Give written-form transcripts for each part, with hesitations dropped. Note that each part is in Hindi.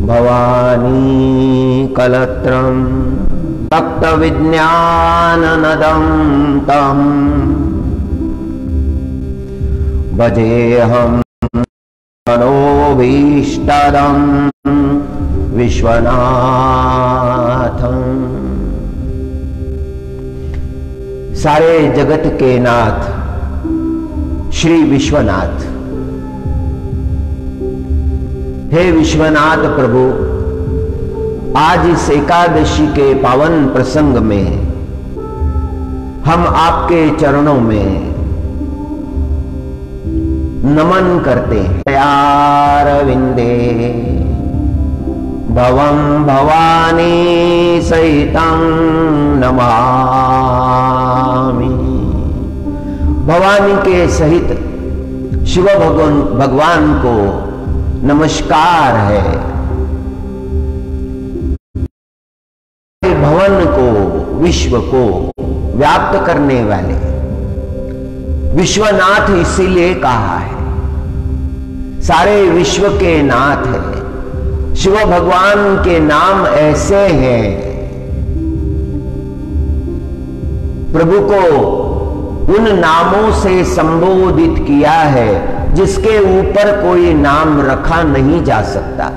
भवानी कलत्रं तप्तविज्ञाननदं तं भजेऽहं मनोभीष्टदं विश्वनाथं। सारे जगत के नाथ श्री विश्वनाथ, हे विश्वनाथ प्रभु, आज इस एकादशी के पावन प्रसंग में हम आपके चरणों में नमन करते हैं। अरविंदे भवं भवानी सहितं नमामि। भवानी के सहित शिव भगवान को नमस्कार है। भवन को, विश्व को व्याप्त करने वाले विश्वनाथ इसीलिए कहा है, सारे विश्व के नाथ है। शिव भगवान के नाम ऐसे हैं, प्रभु को उन नामों से संबोधित किया है जिसके ऊपर कोई नाम रखा नहीं जा सकता।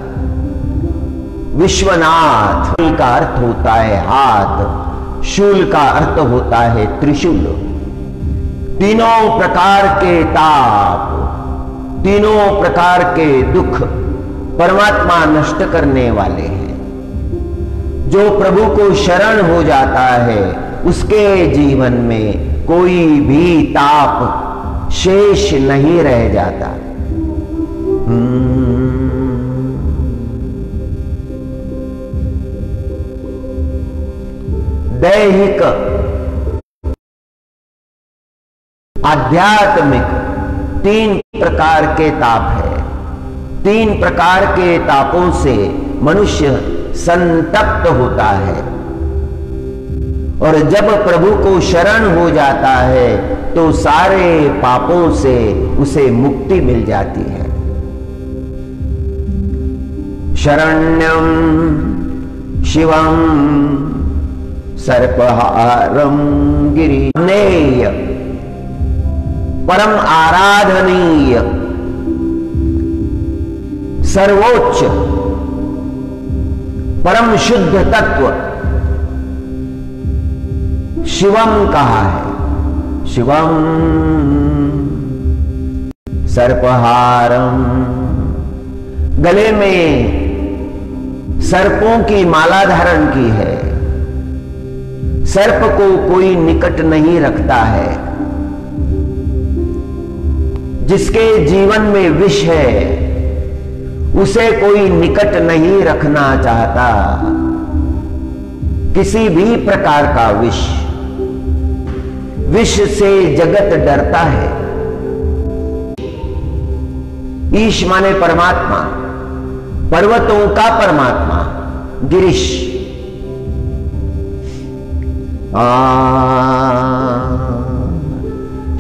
विश्वनाथ का अर्थ होता है हाथ, शूल का अर्थ होता है त्रिशूल। तीनों प्रकार के ताप, तीनों प्रकार के दुख परमात्मा नष्ट करने वाले हैं। जो प्रभु को शरण हो जाता है उसके जीवन में कोई भी ताप शेष नहीं रह जाता। दैहिक, आध्यात्मिक तीन प्रकार के ताप है। तीन प्रकार के तापों से मनुष्य संतप्त होता है, और जब प्रभु को शरण हो जाता है तो सारे पापों से उसे मुक्ति मिल जाती है। शरण्यं शिवं सर्पहारं गिरिनेय, परम आराधनीय, सर्वोच्च, परम शुद्ध तत्व शिवम कहा है। शिवम सर्पहारम, गले में सर्पों की माला धारण की है। सर्प को कोई निकट नहीं रखता है। जिसके जीवन में विष है उसे कोई निकट नहीं रखना चाहता। किसी भी प्रकार का विष, विष से जगत डरता है। ईश माने परमात्मा, पर्वतों का परमात्मा गिरीश।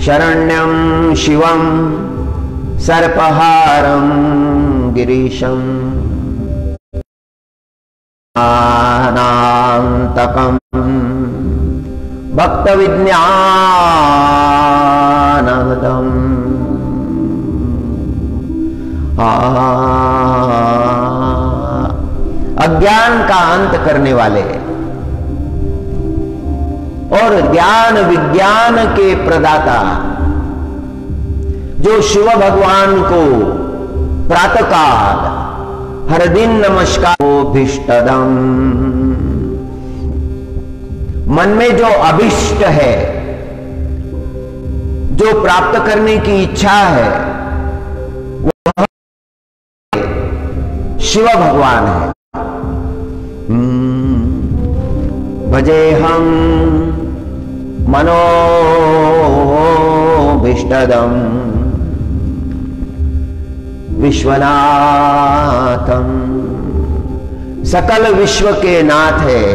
शरण्यं शिवं सर्पहारं गिरीशं ज्ञानान्तकं भक्तविज्ञानदम् अज्ञान का अंत करने वाले और ज्ञान विज्ञान के प्रदाता, जो शिव भगवान को प्रातःकाल हर दिन नमस्कार भीष्टदम, मन में जो अभिष्ट है, जो प्राप्त करने की इच्छा है, वह शिव भगवान है। भजेऽहं मनोभीष्टदं विश्वनाथम, सकल विश्व के नाथ है।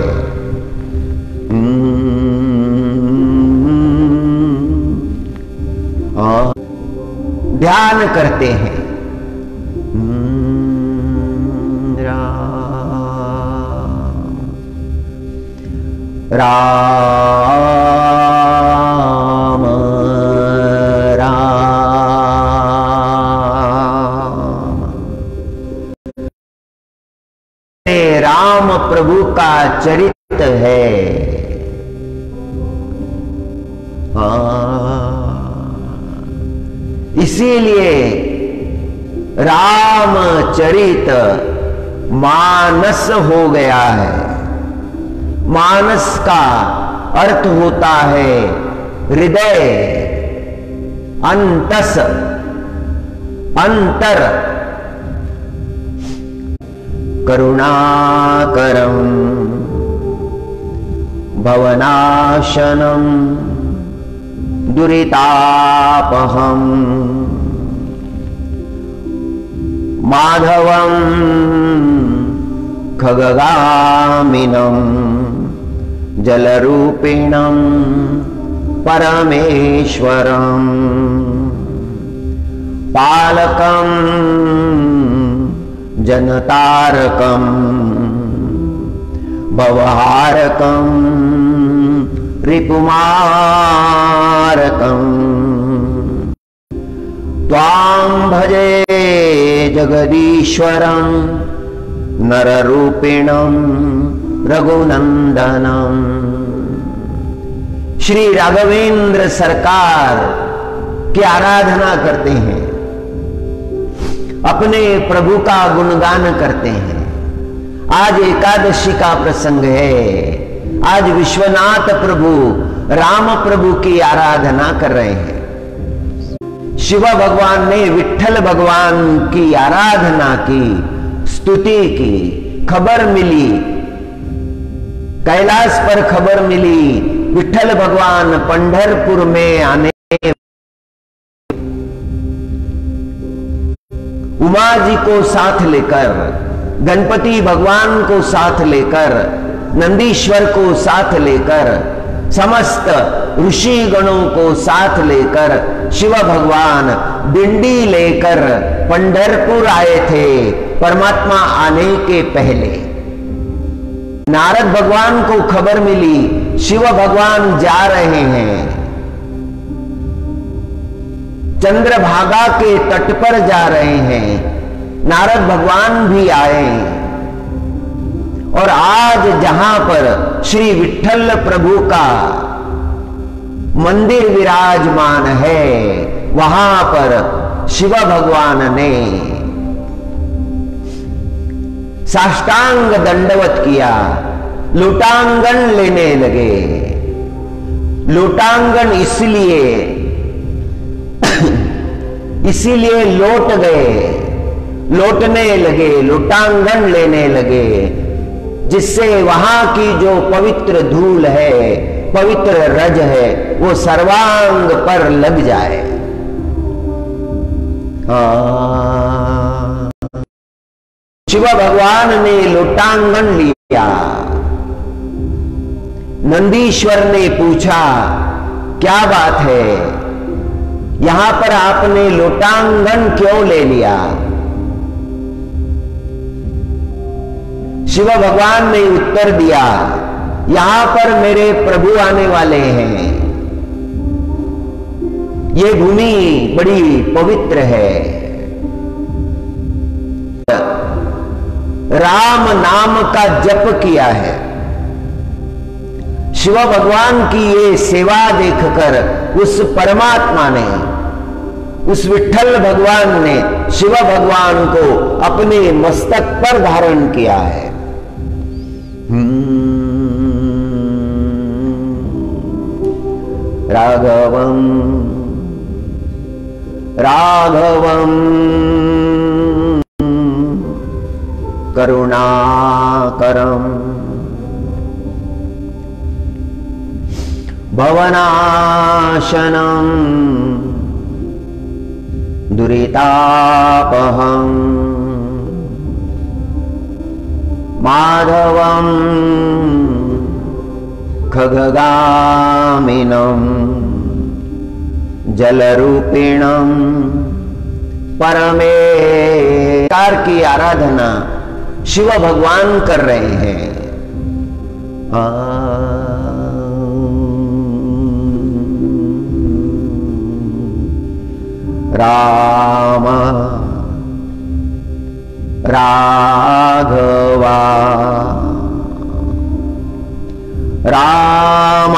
ध्यान करते हैं। राम राम राम। राम प्रभु का चरित्र है। इसीलिए रामचरित मानस हो गया है। मानस का अर्थ होता है हृदय, अंतस, अंतर। करुणाकरं भवनाशनं दुरितापहं माधवं खगगामिनं जलरूपिणं परमेश्वरं पालकं जनतारकं भवहारकं रिपुमारकं त्वां भजे जगदीश्वरं नररूपिणं रघुनंदनम। श्री राघवेंद्र सरकार की आराधना करते हैं, अपने प्रभु का गुणगान करते हैं। आज एकादशी का प्रसंग है। आज विश्वनाथ प्रभु राम प्रभु की आराधना कर रहे हैं। शिव भगवान ने विठ्ठल भगवान की आराधना की, स्तुति की। खबर मिली, कैलाश पर खबर मिली, विठ्ठल भगवान पंढरपुर में आने, उमा जी को साथ लेकर, गणपति भगवान को साथ लेकर, नंदीश्वर को साथ लेकर, समस्त ऋषि गणों को साथ लेकर शिव भगवान डिंडी लेकर पंढरपुर आए थे। परमात्मा आने के पहले नारद भगवान को खबर मिली, शिव भगवान जा रहे हैं, चंद्रभागा के तट पर जा रहे हैं। नारद भगवान भी आए और आज जहां पर श्री विठ्ठल प्रभु का मंदिर विराजमान है, वहां पर शिव भगवान ने साष्टांग दंडवत किया, लोटांगन लेने लगे। लोटांगन इसीलिए लौट गए, लौटने लगे, लोटांगन लेने लगे, जिससे वहां की जो पवित्र धूल है, पवित्र रज है, वो सर्वांग पर लग जाए। शिव भगवान ने लोटांगन लिया। नंदीश्वर ने पूछा, क्या बात है, यहां पर आपने लोटांगन क्यों ले लिया? शिव भगवान ने उत्तर दिया, यहां पर मेरे प्रभु आने वाले हैं। ये भूमि बड़ी पवित्र है। राम नाम का जप किया है। शिव भगवान की ये सेवा देखकर उस परमात्मा ने, उस विठ्ठल भगवान ने शिव भगवान को अपने मस्तक पर धारण किया है। राघवं राघवं करुणाकरं भवनाशनं दुरितापहं माधवं खगगामिनं जलरूपिणं परमेश्वर की आराधना शिव भगवान कर रहे हैं। राम राघवा राम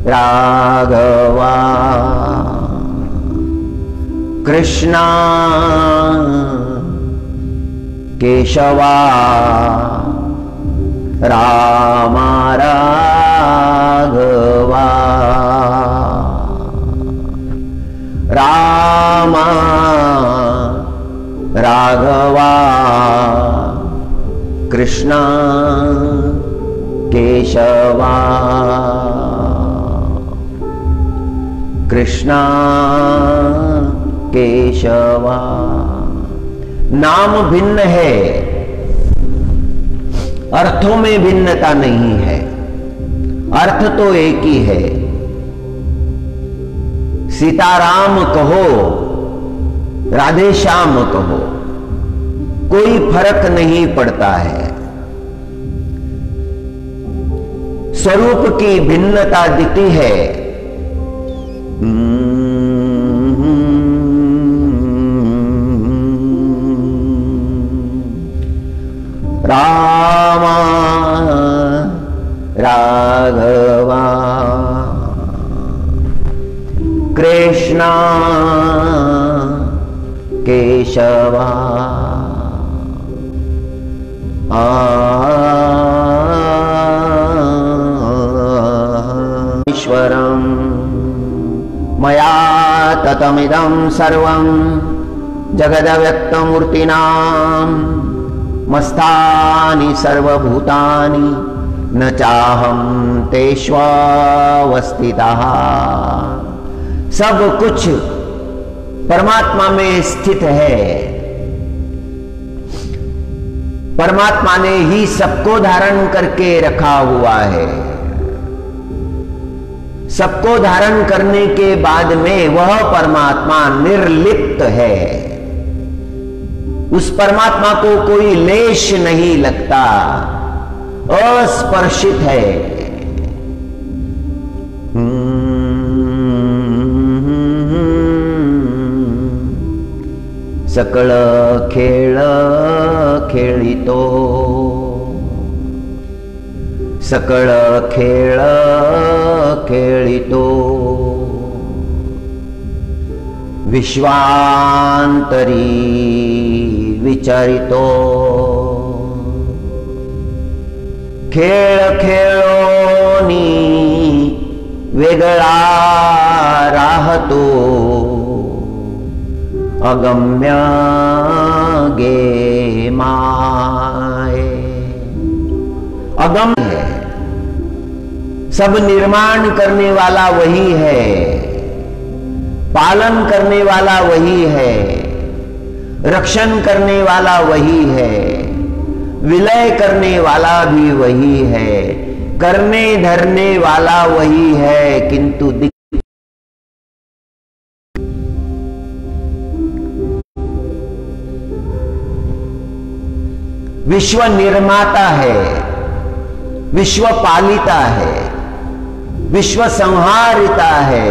राघवा कृष्णा केशवा राम राघवा राम राघवा कृष्णा केशवा कृष्णा केशवा। नाम भिन्न है, अर्थों में भिन्नता नहीं है, अर्थ तो एक ही है। सीताराम कहो, राधे श्याम कहो, कोई फर्क नहीं पड़ता है। स्वरूप की भिन्नता दिखती है। राम राघवा कृष्णा केशवा ईश्वरं मया ततमिदं सर्वं जगदव्यक्तमूर्तिनां मस्तानि सर्वभूतानि न चाहं तेष्वस्थितः। सब कुछ परमात्मा में स्थित है। परमात्मा ने ही सबको धारण करके रखा हुआ है। सबको धारण करने के बाद में वह परमात्मा निर्लिप्त है। उस परमात्मा को कोई लेश नहीं लगता, अस्पर्शित है। सकळ खेळ खेळितो, सकळ खेळ खेळितो, विश्वांतरी विचारितो। खेळ खेळोनी वेगळा राहतो, अगम्य गे माये। अगम्य है, सब निर्माण करने वाला वही है, पालन करने वाला वही है, रक्षण करने वाला वही है, विलय करने वाला भी वही है, करने धरने वाला वही है, किंतु विश्व निर्माता है, विश्व पालिता है, विश्व संहारिता है,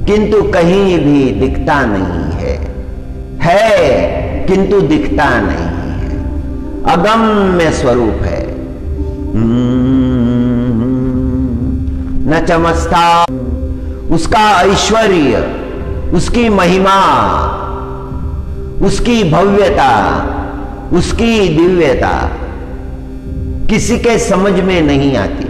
किंतु कहीं भी दिखता नहीं है किंतु दिखता नहीं है, अगम्य स्वरूप है। न चमस्ता, उसका ऐश्वर्य, उसकी महिमा, उसकी भव्यता, उसकी दिव्यता किसी के समझ में नहीं आती।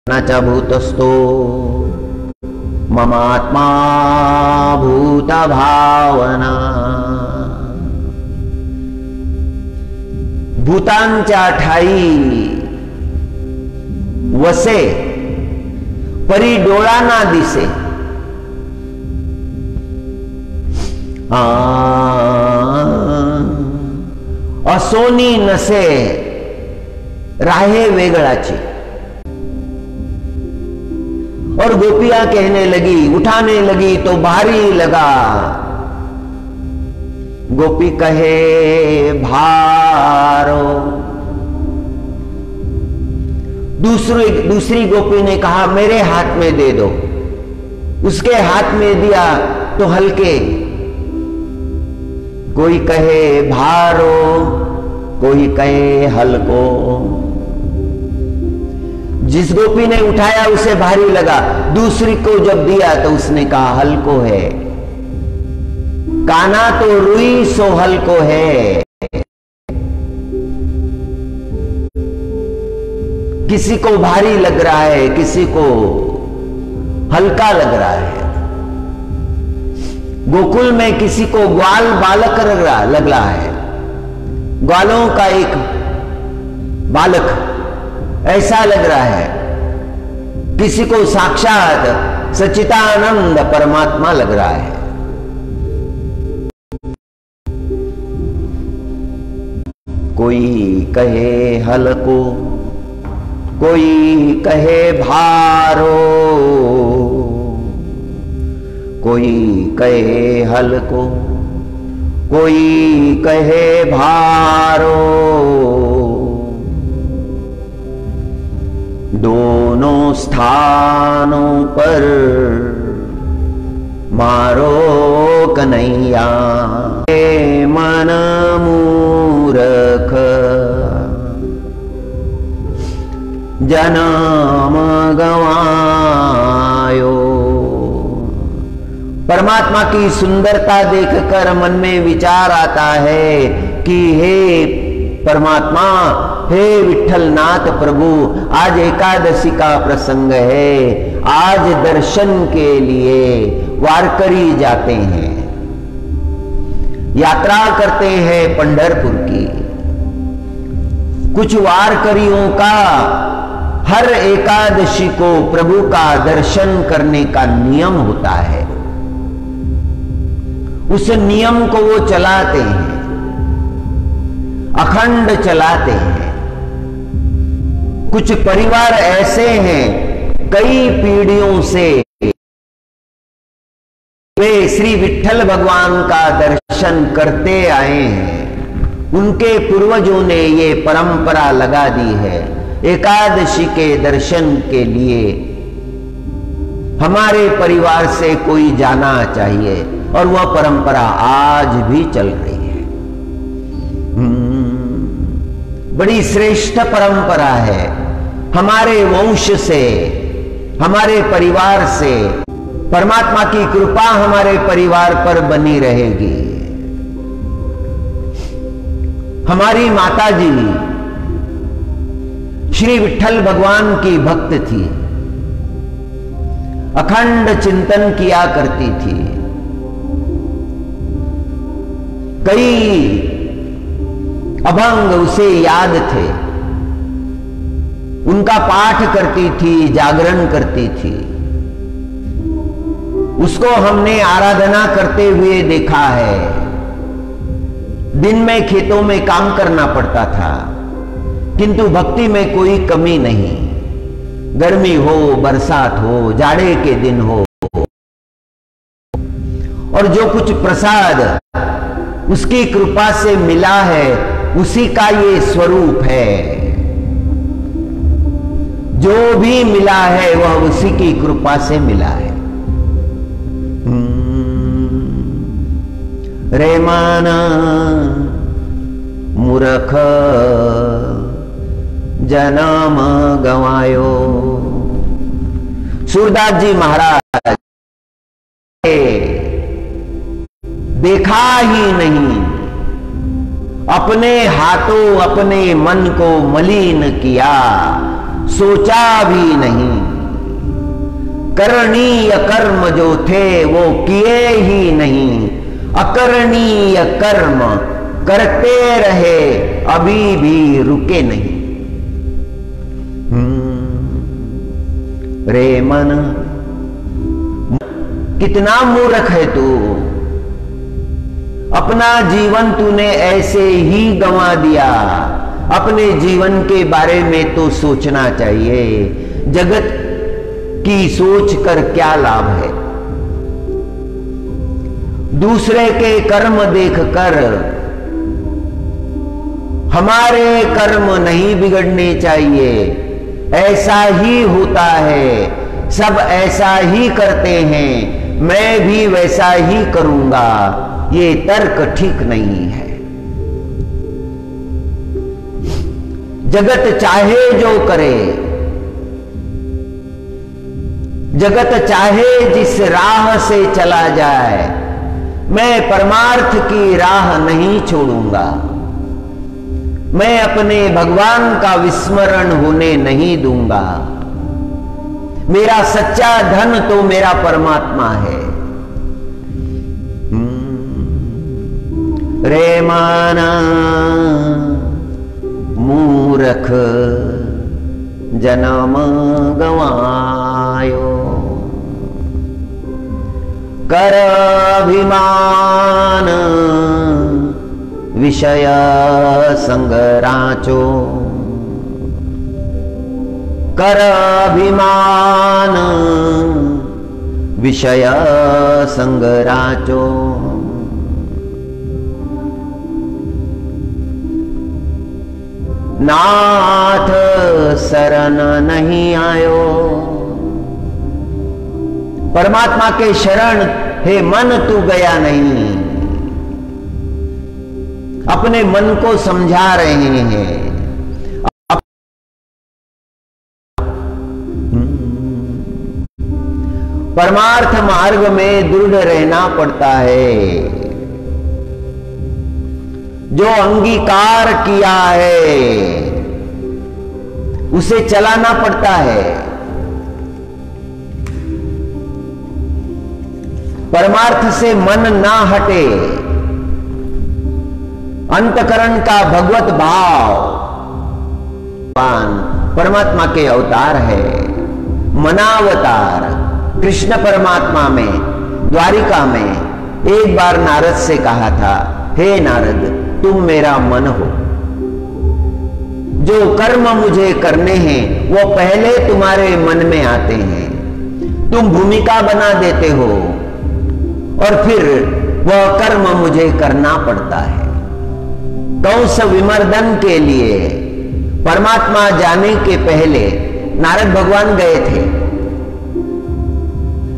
न च भूतस्थो ममात्मा भूत भावना। भूतांच्या ठाई वसे, परी डोळा ना दिसे। असोनी नसे राहे वेगळाची। और गोपियां कहने लगी, उठाने लगी तो भारी लगा। गोपी कहे भारो। दूसरी गोपी ने कहा मेरे हाथ में दे दो। उसके हाथ में दिया तो हल्के। कोई कहे भारो, कोई कहे हल्को। जिस गोपी ने उठाया उसे भारी लगा, दूसरी को जब दिया तो उसने कहा हल्को है। काना तो रुई सो हल्को है। किसी को भारी लग रहा है, किसी को हल्का लग रहा है। गोकुल में किसी को ग्वाल बालक लग रहा है, ग्वालों का एक बालक ऐसा लग रहा है। किसी को साक्षात सच्चिदानंद परमात्मा लग रहा है। कोई कहे हल्को, कोई कहे भारो, कोई कहे हल्को, कोई कहे भारो। दोनों स्थानों पर मारो कन्हैया, मन मूर्ख जन्म गवायो। परमात्मा की सुंदरता देखकर मन में विचार आता है कि हे परमात्मा, हे विठ्ठलनाथ प्रभु, आज एकादशी का प्रसंग है। आज दर्शन के लिए वारकरी जाते हैं, यात्रा करते हैं पंढरपुर की। कुछ वारकरियों का हर एकादशी को प्रभु का दर्शन करने का नियम होता है। उस नियम को वो चलाते हैं, अखंड चलाते हैं। कुछ परिवार ऐसे हैं, कई पीढ़ियों से वे श्री विठ्ठल भगवान का दर्शन करते आए हैं। उनके पूर्वजों ने ये परंपरा लगा दी है। एकादशी के दर्शन के लिए हमारे परिवार से कोई जाना चाहिए, और वह परंपरा आज भी चल रही है। बड़ी श्रेष्ठ परंपरा है। हमारे वंश से, हमारे परिवार से परमात्मा की कृपा हमारे परिवार पर बनी रहेगी। हमारी माताजी श्री विठ्ठल भगवान की भक्त थी, अखंड चिंतन किया करती थी। कई अभंग उसे याद थे, उनका पाठ करती थी, जागरण करती थी। उसको हमने आराधना करते हुए देखा है। दिन में खेतों में काम करना पड़ता था, किंतु भक्ति में कोई कमी नहीं। गर्मी हो, बरसात हो, जाड़े के दिन हो, और जो कुछ प्रसाद उसकी कृपा से मिला है, उसी का ये स्वरूप है। जो भी मिला है वह उसी की कृपा से मिला है। रे मन मूर्ख जन्म गवायो। सूरदास जी महाराज देखा ही नहीं, अपने हाथों अपने मन को मलिन किया, सोचा भी नहीं। करणीय कर्म जो थे वो किए ही नहीं, अकरणीय कर्म करते रहे, अभी भी रुके नहीं। रे मन, कितना मूर्ख है तू। अपना जीवन तूने ऐसे ही गंवा दिया। अपने जीवन के बारे में तो सोचना चाहिए। जगत की सोच कर क्या लाभ है। दूसरे के कर्म देखकर हमारे कर्म नहीं बिगड़ने चाहिए। ऐसा ही होता है, सब ऐसा ही करते हैं, मैं भी वैसा ही करूंगा, ये तर्क ठीक नहीं है। जगत चाहे जो करे, जगत चाहे जिस राह से चला जाए, मैं परमार्थ की राह नहीं छोड़ूंगा। मैं अपने भगवान का विस्मरण होने नहीं दूंगा। मेरा सच्चा धन तो मेरा परमात्मा है। रे माना मूर्ख जन्म गवायो, कर अभिमान विषय संग राचो, कर अभिमान विषय संग राचो। नाथ शरण नहीं आयो, परमात्मा के शरण हे मन तू गया नहीं। अपने मन को समझा रहे हैं। परमार्थ मार्ग में दृढ़ रहना पड़ता है। जो अंगीकार किया है उसे चलाना पड़ता है। परमार्थ से मन ना हटे। अंतकरण का भगवत भाव परमात्मा के अवतार है। मनावतार कृष्ण परमात्मा में द्वारिका में एक बार नारद से कहा था, हे नारद तुम मेरा मन हो। जो कर्म मुझे करने हैं वो पहले तुम्हारे मन में आते हैं। तुम भूमिका बना देते हो और फिर वह कर्म मुझे करना पड़ता है। कंस विमर्दन के लिए परमात्मा जाने के पहले नारद भगवान गए थे।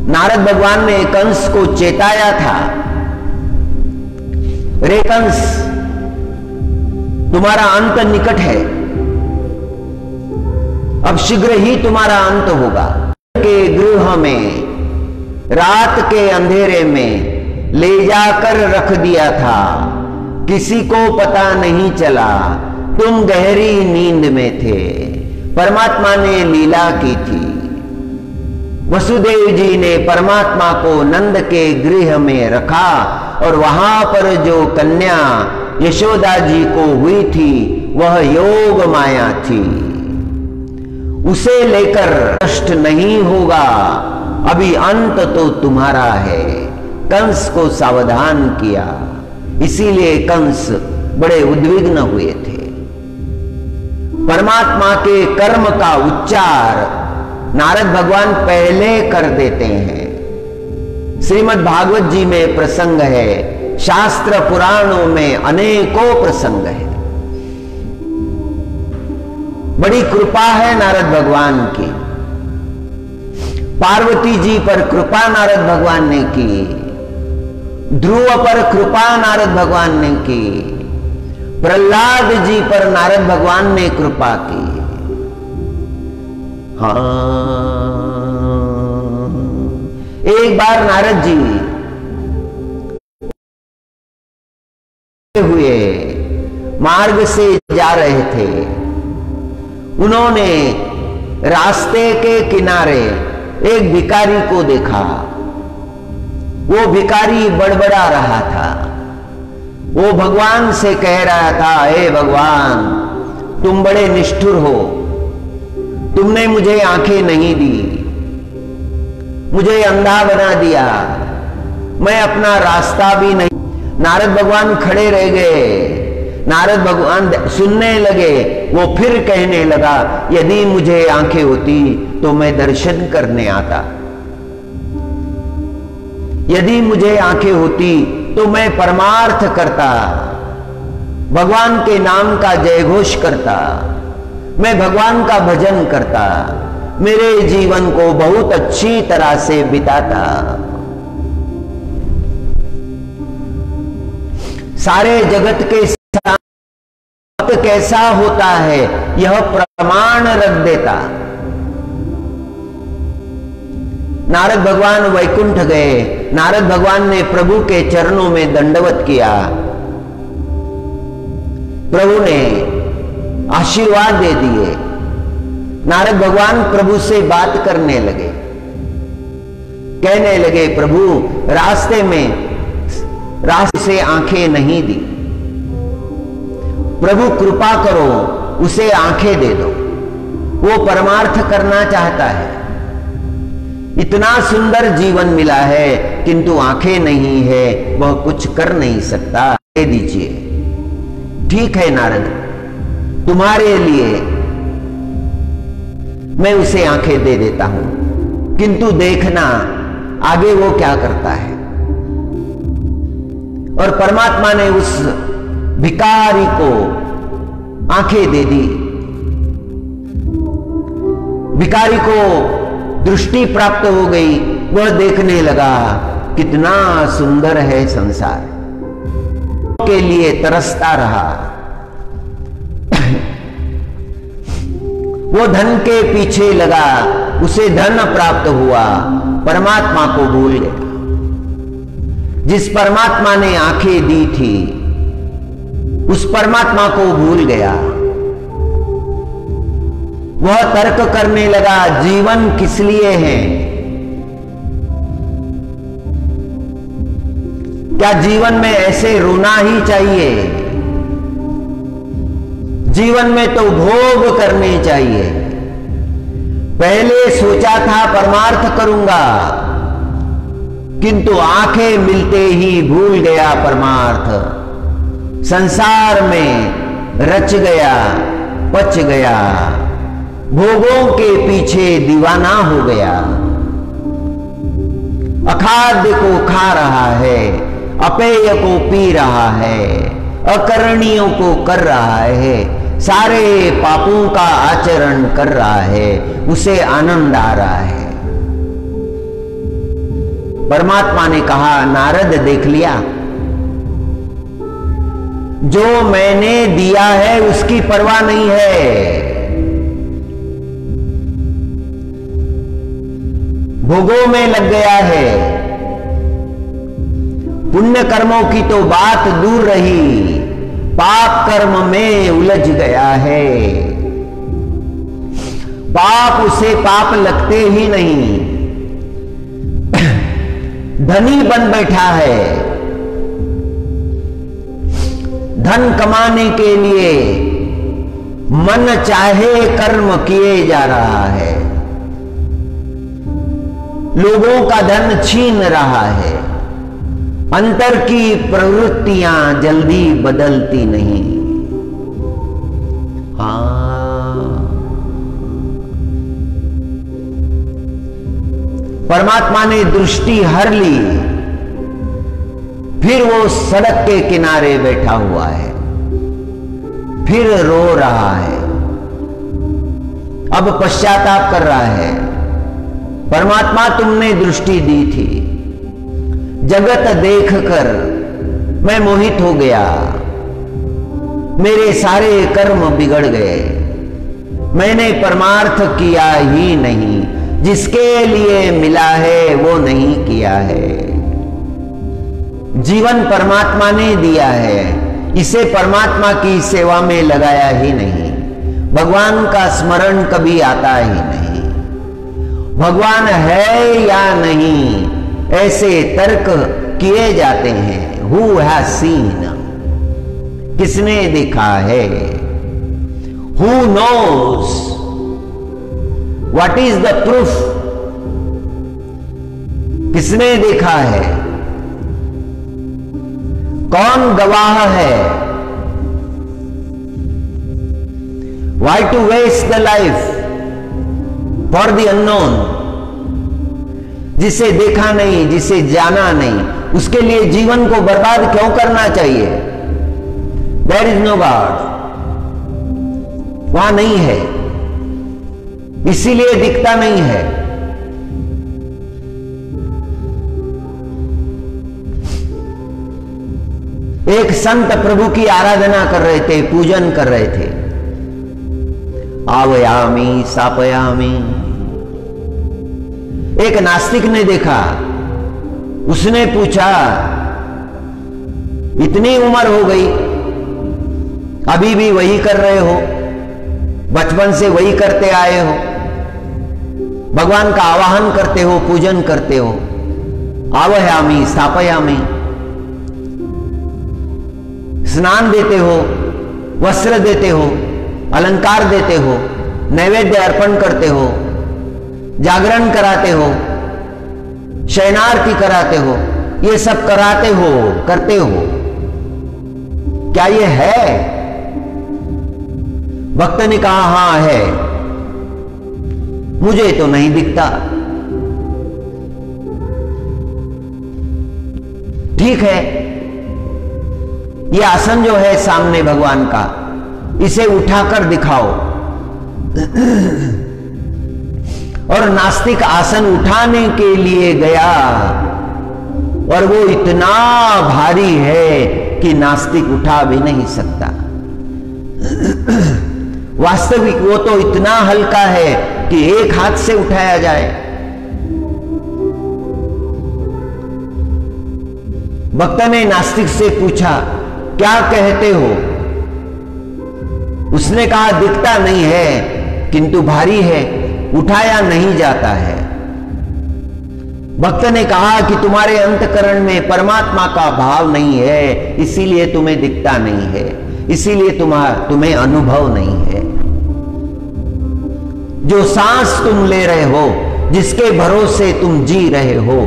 नारद भगवान ने कंस को चेताया था, रे कंस तुम्हारा अंत निकट है, अब शीघ्र ही तुम्हारा अंत होगा। के गृह में रात के अंधेरे में ले जाकर रख दिया था, किसी को पता नहीं चला, तुम गहरी नींद में थे। परमात्मा ने लीला की थी। वसुदेव जी ने परमात्मा को नंद के गृह में रखा और वहां पर जो कन्या यशोदा जी को हुई थी वह योग माया थी। उसे लेकर कष्ट नहीं होगा, अभी अंत तो तुम्हारा है। कंस को सावधान किया, इसीलिए कंस बड़े उद्विग्न हुए थे। परमात्मा के कर्म का उच्चार नारद भगवान पहले कर देते हैं। श्रीमद् भागवत जी में प्रसंग है, शास्त्र पुराणों में अनेकों प्रसंग है। बड़ी कृपा है नारद भगवान की। पार्वती जी पर कृपा नारद भगवान ने की, ध्रुव पर कृपा नारद भगवान ने की, प्रहलाद जी पर नारद भगवान ने कृपा की। हाँ, एक बार नारद जी हुए मार्ग से जा रहे थे। उन्होंने रास्ते के किनारे एक भिखारी को देखा। वो भिखारी बड़बड़ा रहा था। वो भगवान से कह रहा था, हे भगवान तुम बड़े निष्ठुर हो, तुमने मुझे आंखें नहीं दी, मुझे अंधा बना दिया, मैं अपना रास्ता भी नहीं। नारद भगवान खड़े रह गए। नारद भगवान सुनने लगे। वो फिर कहने लगा, यदि मुझे आंखें होती तो मैं दर्शन करने आता। यदि मुझे आंखें होती तो मैं परमार्थ करता, भगवान के नाम का जयघोष करता, मैं भगवान का भजन करता, मेरे जीवन को बहुत अच्छी तरह से बिताता। सारे जगत के साथ कैसा होता है यह प्रमाण रख देता। नारद भगवान वैकुंठ गए, नारद भगवान ने प्रभु के चरणों में दंडवत किया, प्रभु ने आशीर्वाद दे दिए। नारद भगवान प्रभु से बात करने लगे, कहने लगे प्रभु रास्ते से आंखें नहीं दी, प्रभु कृपा करो उसे आंखें दे दो, वो परमार्थ करना चाहता है। इतना सुंदर जीवन मिला है किंतु आंखें नहीं है, वह कुछ कर नहीं सकता, दे दीजिए। ठीक है नारद, तुम्हारे लिए मैं उसे आंखें दे देता हूं, किंतु देखना आगे वो क्या करता है। और परमात्मा ने उस भिखारी को आंखें दे दी। भिखारी को दृष्टि प्राप्त हो गई, वह देखने लगा कितना सुंदर है संसार, के लिए तरसता रहा। वो धन के पीछे लगा, उसे धन प्राप्त हुआ, परमात्मा को भूल गया। जिस परमात्मा ने आंखें दी थी उस परमात्मा को भूल गया। वह तर्क करने लगा जीवन किस लिए है, क्या जीवन में ऐसे रोना ही चाहिए, जीवन में तो भोग करने चाहिए। पहले सोचा था परमार्थ करूंगा, किंतु आंखें मिलते ही भूल गया परमार्थ, संसार में रच गया, पच गया, भोगों के पीछे दीवाना हो गया। अखाद्य को खा रहा है, अपेय को पी रहा है, अकरणीयों को कर रहा है, सारे पापों का आचरण कर रहा है, उसे आनंद आ रहा है। परमात्मा ने कहा नारद देख लिया, जो मैंने दिया है उसकी परवाह नहीं है, भोगों में लग गया है। पुण्य कर्मों की तो बात दूर रही, पाप कर्म में उलझ गया है। पाप उसे पाप लगते ही नहीं, धनी बन बैठा है, धन कमाने के लिए मन चाहे कर्म किए जा रहा है, लोगों का धन छीन रहा है, अंतर की प्रवृत्तियां जल्दी बदलती नहीं। परमात्मा ने दृष्टि हर ली, फिर वो सड़क के किनारे बैठा हुआ है, फिर रो रहा है, अब पश्चाताप कर रहा है। परमात्मा तुमने दृष्टि दी थी, जगत देखकर मैं मोहित हो गया, मेरे सारे कर्म बिगड़ गए, मैंने परमार्थ किया ही नहीं, जिसके लिए मिला है वो नहीं किया है। जीवन परमात्मा ने दिया है, इसे परमात्मा की सेवा में लगाया ही नहीं, भगवान का स्मरण कभी आता ही नहीं। भगवान है या नहीं ऐसे तर्क किए जाते हैं। Who has seen? किसने देखा है? Who knows? What is the proof? किसने देखा है? कौन गवाह है? Why to waste the life for the unknown? जिसे देखा नहीं, जिसे जाना नहीं, उसके लिए जीवन को बर्बाद क्यों करना चाहिए? देयर इज नो गॉड, वहां नहीं है, इसीलिए दिखता नहीं है। एक संत प्रभु की आराधना कर रहे थे, पूजन कर रहे थे। आवयामी सापयामी। एक नास्तिक ने देखा, उसने पूछा, इतनी उम्र हो गई अभी भी वही कर रहे हो, बचपन से वही करते आए हो, भगवान का आवाहन करते हो, पूजन करते हो, आवयामी स्थापयामी, स्नान देते हो, वस्त्र देते हो, अलंकार देते हो, नैवेद्य अर्पण करते हो, जागरण कराते हो, शयनारती कराते हो, ये सब कराते हो, करते हो, क्या ये है? भक्त ने कहा हां है, मुझे तो नहीं दिखता। ठीक है, ये आसन जो है सामने भगवान का, इसे उठाकर दिखाओ। और नास्तिक आसन उठाने के लिए गया और वो इतना भारी है कि नास्तिक उठा भी नहीं सकता। वास्तविक वो तो इतना हल्का है कि एक हाथ से उठाया जाए। भक्त ने नास्तिक से पूछा, क्या कहते हो? उसने कहा, दिखता नहीं है किंतु भारी है, उठाया नहीं जाता है। भक्त ने कहा कि तुम्हारे अंतकरण में परमात्मा का भाव नहीं है, इसीलिए तुम्हें दिखता नहीं है, इसीलिए तुम्हें अनुभव नहीं है। जो सांस तुम ले रहे हो, जिसके भरोसे तुम जी रहे हो,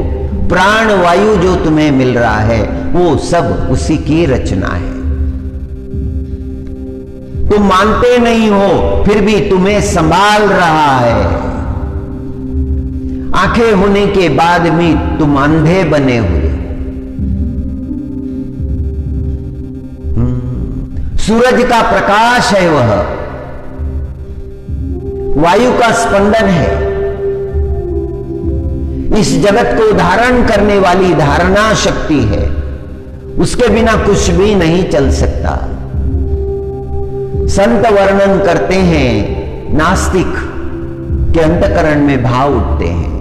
प्राण वायु जो तुम्हें मिल रहा है, वो सब उसी की रचना है। तुम मानते नहीं हो, फिर भी तुम्हें संभाल रहा है। आंखें होने के बाद भी तुम अंधे बने हुए। सूरज का प्रकाश है वह, वायु का स्पंदन है, इस जगत को धारण करने वाली धारणा शक्ति है, उसके बिना कुछ भी नहीं चल सकता। संत वर्णन करते हैं, नास्तिक के अंतकरण में भाव उठते हैं।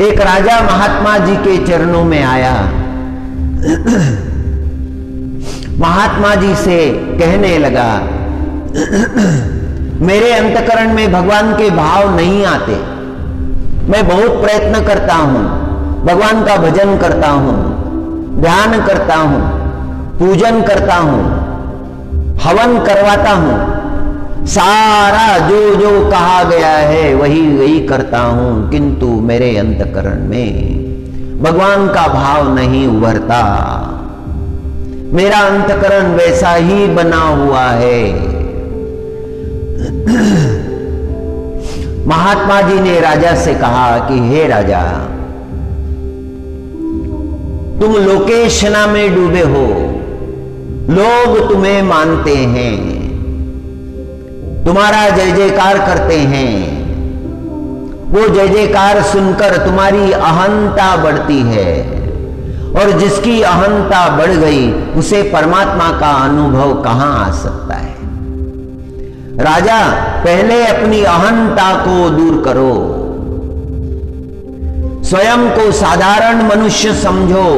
एक राजा महात्मा जी के चरणों में आया, महात्मा जी से कहने लगा, मेरे अंतकरण में भगवान के भाव नहीं आते, मैं बहुत प्रयत्न करता हूं, भगवान का भजन करता हूं, ध्यान करता हूं, पूजन करता हूं, हवन करवाता हूं, सारा जो जो कहा गया है वही वही करता हूं, किंतु मेरे अंतकरण में भगवान का भाव नहीं उभरता। मेरा अंतकरण वैसा ही बना हुआ है। महात्मा जी ने राजा से कहा कि हे राजा, तुम लोकेशना में डूबे हो, लोग तुम्हें मानते हैं, तुम्हारा जय जयकार करते हैं, वो जय जयकार सुनकर तुम्हारी अहंता बढ़ती है, और जिसकी अहंता बढ़ गई उसे परमात्मा का अनुभव कहां आ सकता है। राजा, पहले अपनी अहंता को दूर करो, स्वयं को साधारण मनुष्य समझो,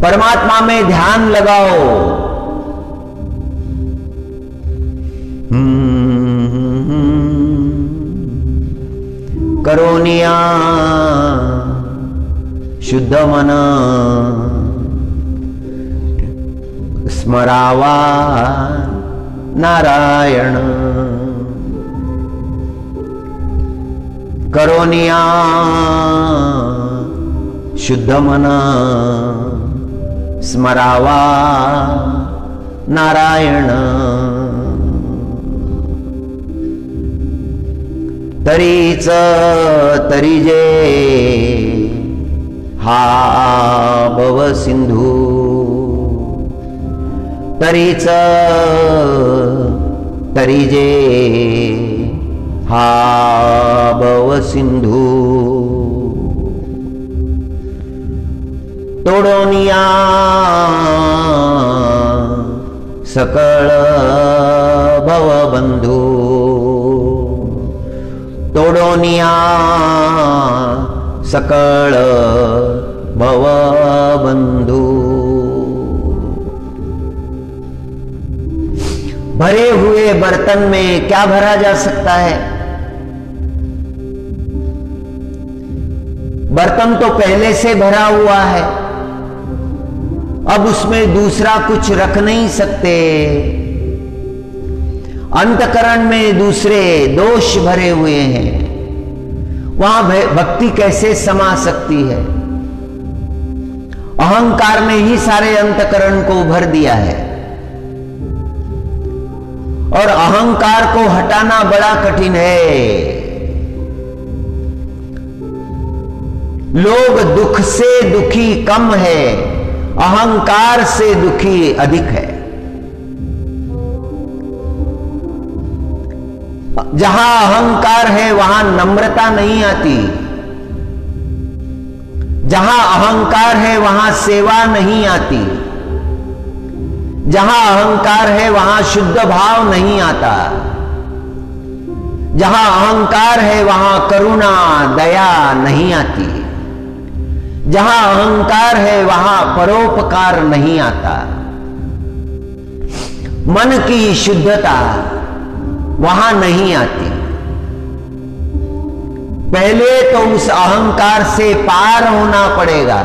परमात्मा में ध्यान लगाओ। करोनिया शुद्ध मन स्मरावा नारायण। करोनिया शुद्ध मन स्मरावा नारायण। तरीच तरीजे हा भव सिंधू, तरीच तरीजे हा भव सिंधू। तोडोनिया सकळ भवबंधू, तोडोनिया सकळ भवबंधू। भरे हुए बर्तन में क्या भरा जा सकता है? बर्तन तो पहले से भरा हुआ है, अब उसमें दूसरा कुछ रख नहीं सकते। अंतकरण में दूसरे दोष भरे हुए हैं, वहां भक्ति कैसे समा सकती है? अहंकार ने ही सारे अंतकरण को भर दिया है, और अहंकार को हटाना बड़ा कठिन है। लोग दुख से दुखी कम है, अहंकार से दुखी अधिक है। जहां अहंकार है वहां नम्रता नहीं आती, जहां अहंकार है वहां सेवा नहीं आती, जहां अहंकार है वहां शुद्ध भाव नहीं आता, जहां अहंकार है वहां करुणा दया नहीं आती, जहां अहंकार है वहां परोपकार नहीं आता। मन की शुद्धता वहां नहीं आती। पहले तो उस अहंकार से पार होना पड़ेगा।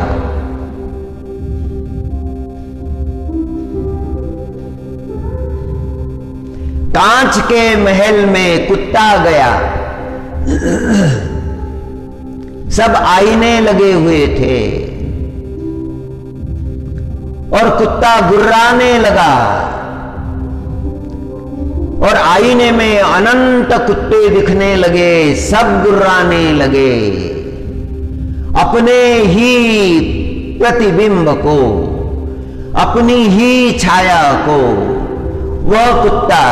कांच के महल में कुत्ता गया, सब आईने लगे हुए थे और कुत्ता गुर्राने लगा, और आईने में अनंत कुत्ते दिखने लगे, सब गुर्राने लगे। अपने ही प्रतिबिंब को, अपनी ही छाया को वह कुत्ता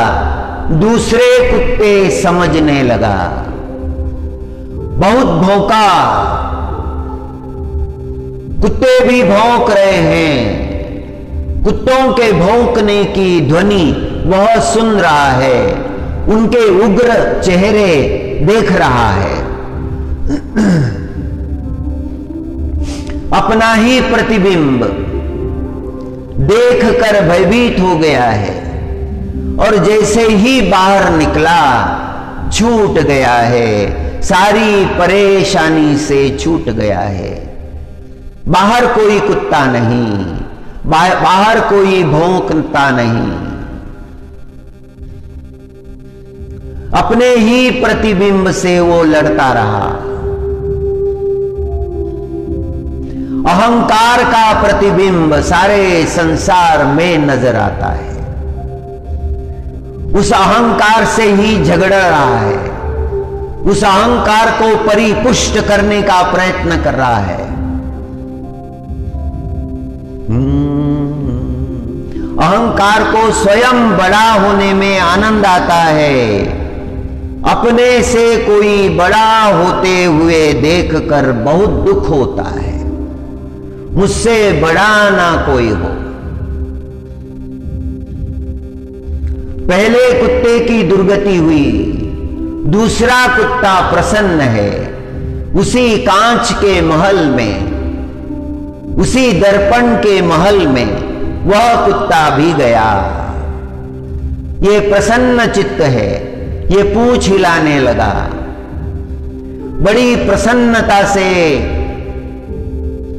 दूसरे कुत्ते समझने लगा। बहुत भौंका, कुत्ते भी भौंक रहे हैं, कुत्तों के भौंकने की ध्वनि वह सुन रहा है, उनके उग्र चेहरे देख रहा है। अपना ही प्रतिबिंब देखकर भयभीत हो गया है, और जैसे ही बाहर निकला छूट गया है, सारी परेशानी से छूट गया है। बाहर कोई कुत्ता नहीं, बाहर कोई भौंकता नहीं, अपने ही प्रतिबिंब से वो लड़ता रहा। अहंकार का प्रतिबिंब सारे संसार में नजर आता है, उस अहंकार से ही झगड़ रहा है, उस अहंकार को परिपुष्ट करने का प्रयत्न कर रहा है। अहंकार को स्वयं बड़ा होने में आनंद आता है, अपने से कोई बड़ा होते हुए देखकर बहुत दुख होता है। मुझसे बड़ा ना कोई हो। पहले कुत्ते की दुर्गति हुई, दूसरा कुत्ता प्रसन्न है। उसी कांच के महल में, उसी दर्पण के महल में वह कुत्ता भी गया। ये प्रसन्न चित्त है, ये पूंछ हिलाने लगा, बड़ी प्रसन्नता से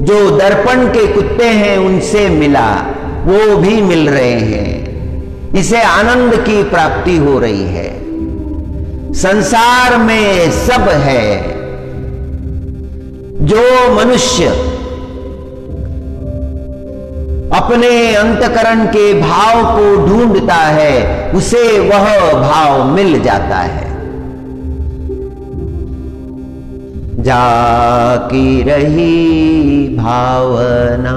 जो दर्पण के कुत्ते हैं उनसे मिला, वो भी मिल रहे हैं। इसे आनंद की प्राप्ति हो रही है। संसार में सब है। जो मनुष्य अपने अंतकरण के भाव को ढूंढता है, उसे वह भाव मिल जाता है। जाकी रही भावना,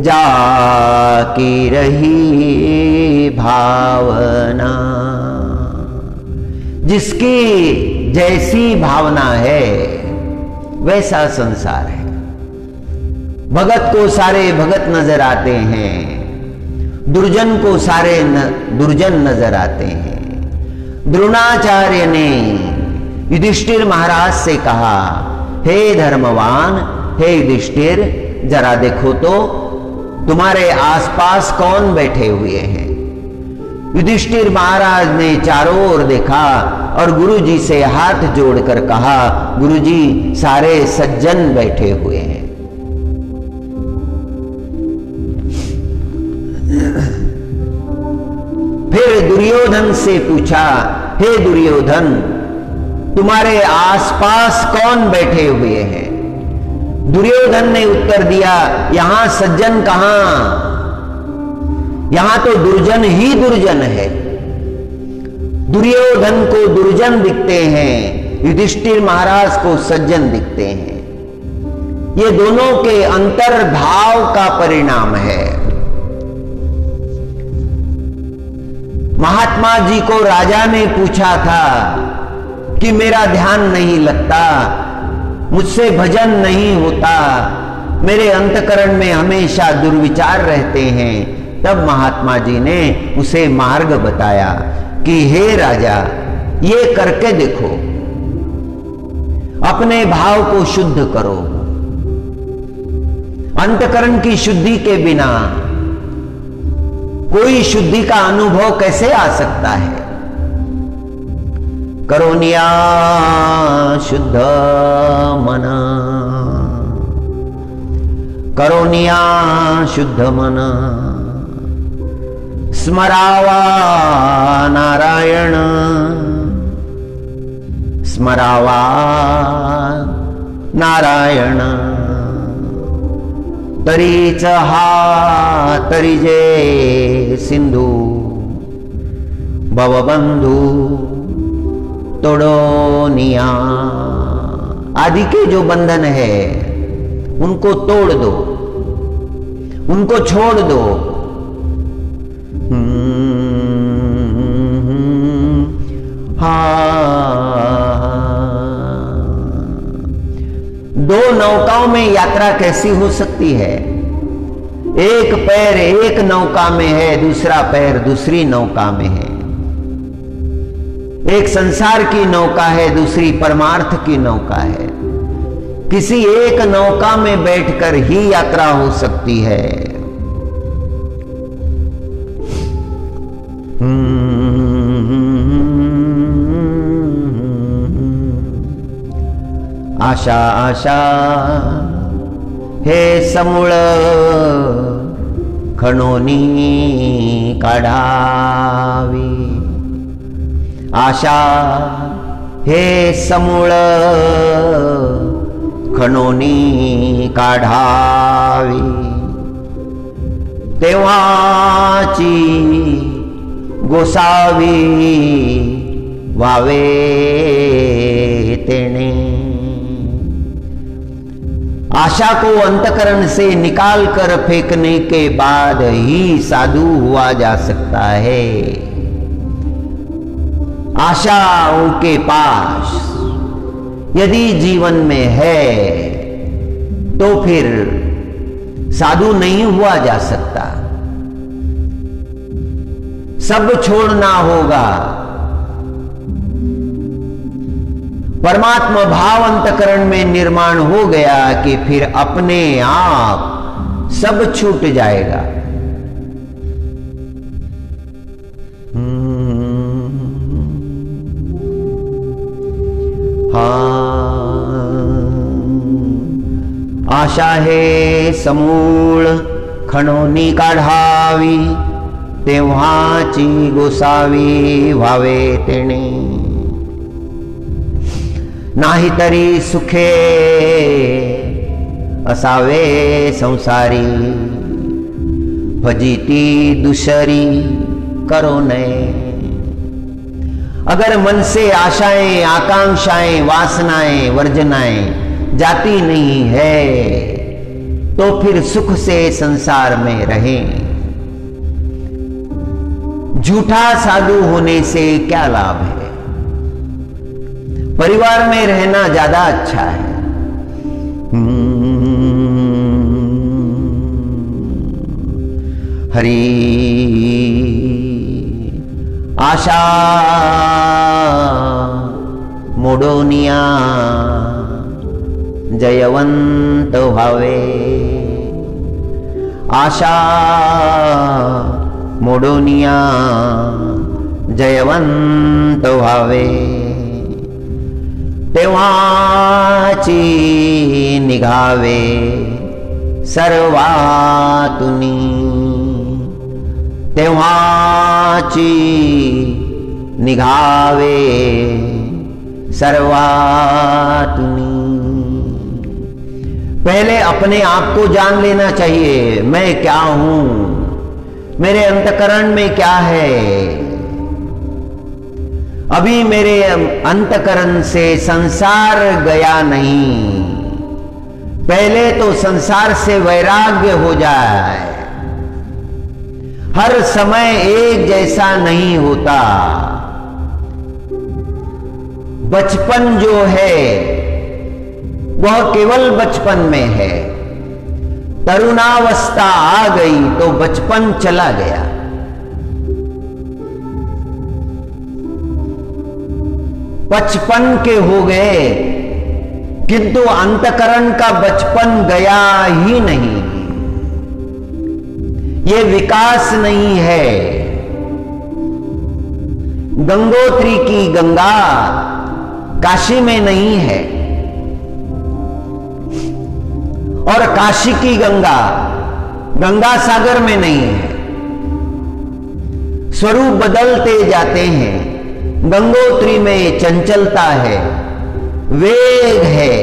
जाकी रही भावना, जिसकी जैसी भावना है वैसा संसार है। भगत को सारे भगत नजर आते हैं, दुर्जन को सारे दुर्जन नजर आते हैं। द्रोणाचार्य ने युधिष्ठिर महाराज से कहा, हे धर्मवान, हे युधिष्ठिर, जरा देखो तो तुम्हारे आसपास कौन बैठे हुए हैं। युधिष्ठिर महाराज ने चारों ओर देखा और गुरुजी से हाथ जोड़कर कहा, गुरुजी, सारे सज्जन बैठे हुए हैं। फिर दुर्योधन से पूछा, हे दुर्योधन, तुम्हारे आसपास कौन बैठे हुए हैं। दुर्योधन ने उत्तर दिया, यहां सज्जन कहां, यहां तो दुर्जन ही दुर्जन है। दुर्योधन को दुर्जन दिखते हैं, युधिष्ठिर महाराज को सज्जन दिखते हैं। ये दोनों के अंतर्भाव का परिणाम है। महात्मा जी को राजा ने पूछा था कि मेरा ध्यान नहीं लगता, मुझसे भजन नहीं होता, मेरे अंतकरण में हमेशा दुर्विचार रहते हैं। तब महात्मा जी ने उसे मार्ग बताया कि हे राजा, ये करके देखो, अपने भाव को शुद्ध करो। अंतकरण की शुद्धि के बिना कोई शुद्धि का अनुभव कैसे आ सकता है। करोनिया शुद्ध मन, करोनिया शुद्ध मन, स्मरावा नारायण, स्मरावा नारायण, तरीच हा तरीजे सिंधू, भवबंधू तोड़ोनिया। आदि के जो बंधन है उनको तोड़ दो, उनको छोड़ दो। दो नौकाओं में यात्रा कैसी हो सकती है। एक पैर एक नौका में है, दूसरा पैर दूसरी नौका में है। एक संसार की नौका है, दूसरी परमार्थ की नौका है। किसी एक नौका में बैठकर ही यात्रा हो सकती है। आशा आशा हे समूळ खणोनी काढावी। आशा हे समूळ खणोनी काढावी। तेव्हाची गोसावी वावे तेणे। आशा को अंतकरण से निकाल कर फेंकने के बाद ही साधु हुआ जा सकता है। आशाओं के पास यदि जीवन में है तो फिर साधु नहीं हुआ जा सकता। सब छोड़ना होगा। परमात्मा भाव अंतकरण में निर्माण हो गया कि फिर अपने आप सब छूट जाएगा। आशा हे समूळ खणोनी काढावी। तेव्हाची गोसावी व्हावे तेणे। नाहीतरी सुखे असावे संसारी, फजीती दुसरी करो नए। अगर मन से आशाएं, आकांक्षाएं, वासनाएं, वर्जनाएं जाती नहीं है तो फिर सुख से संसार में रहें। झूठा साधु होने से क्या लाभ है? परिवार में रहना ज्यादा अच्छा है। हरि आशा मोडोनिया जयवंत भावे, आशा मोडोनिया जयवंत भावे। तेव्हाची निघावे सर्वातुनी, तेव्हाची निघावे सर्वातुनी। पहले अपने आप को जान लेना चाहिए, मैं क्या हूं, मेरे अंतकरण में क्या है। अभी मेरे अंतकरण से संसार गया नहीं, पहले तो संसार से वैराग्य हो जाए। हर समय एक जैसा नहीं होता। बचपन जो है वह केवल बचपन में है, तरुणावस्था आ गई तो बचपन चला गया। बचपन के हो गए किंतु अंतकरण का बचपन गया ही नहीं। ये विकास नहीं है। गंगोत्री की गंगा काशी में नहीं है और काशी की गंगा गंगा सागर में नहीं है। स्वरूप बदलते जाते हैं। गंगोत्री में चंचलता है, वेग है।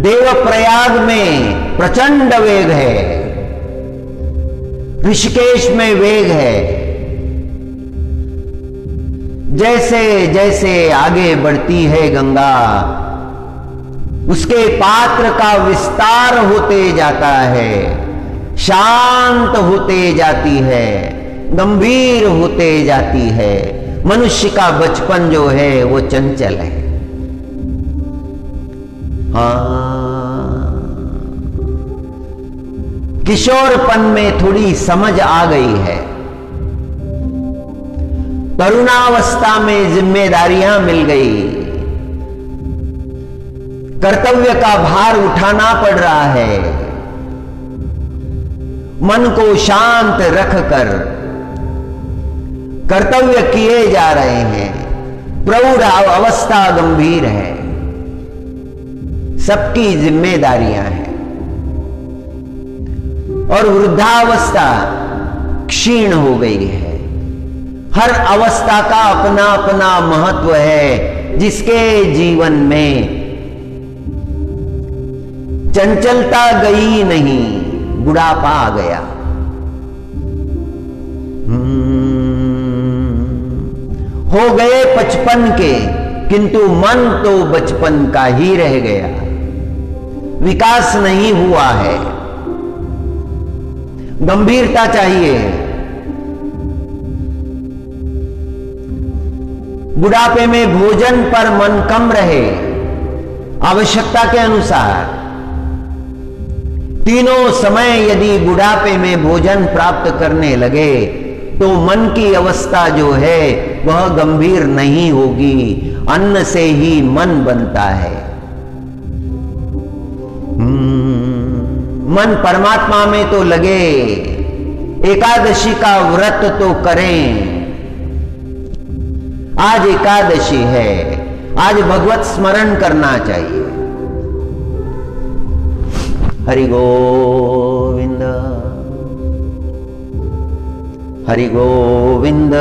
देवप्रयाग में प्रचंड वेग है, ऋषिकेश में वेग है। जैसे जैसे आगे बढ़ती है गंगा, उसके पात्र का विस्तार होते जाता है, शांत होते जाती है, गंभीर होते जाती है। मनुष्य का बचपन जो है वो चंचल है। हाँ, किशोरपन में थोड़ी समझ आ गई है। तरुणावस्था में जिम्मेदारियां मिल गई, कर्तव्य का भार उठाना पड़ रहा है। मन को शांत रखकर कर्तव्य किए जा रहे हैं। प्रौढ़ अवस्था गंभीर है, सबकी जिम्मेदारियां हैं। और वृद्धावस्था क्षीण हो गई है। हर अवस्था का अपना अपना महत्व है। जिसके जीवन में चंचलता गई नहीं, बुढ़ापा आ गया। हो गए 55 के, किंतु मन तो बचपन का ही रह गया। विकास नहीं हुआ है। गंभीरता चाहिए। बुढ़ापे में भोजन पर मन कम रहे, आवश्यकता के अनुसार। तीनों समय यदि बुढ़ापे में भोजन प्राप्त करने लगे तो मन की अवस्था जो है वह गंभीर नहीं होगी। अन्न से ही मन बनता है। मन परमात्मा में तो लगे। एकादशी का व्रत तो करें। आज एकादशी है, आज भगवत स्मरण करना चाहिए। हरि गोविंद हरि गोविंद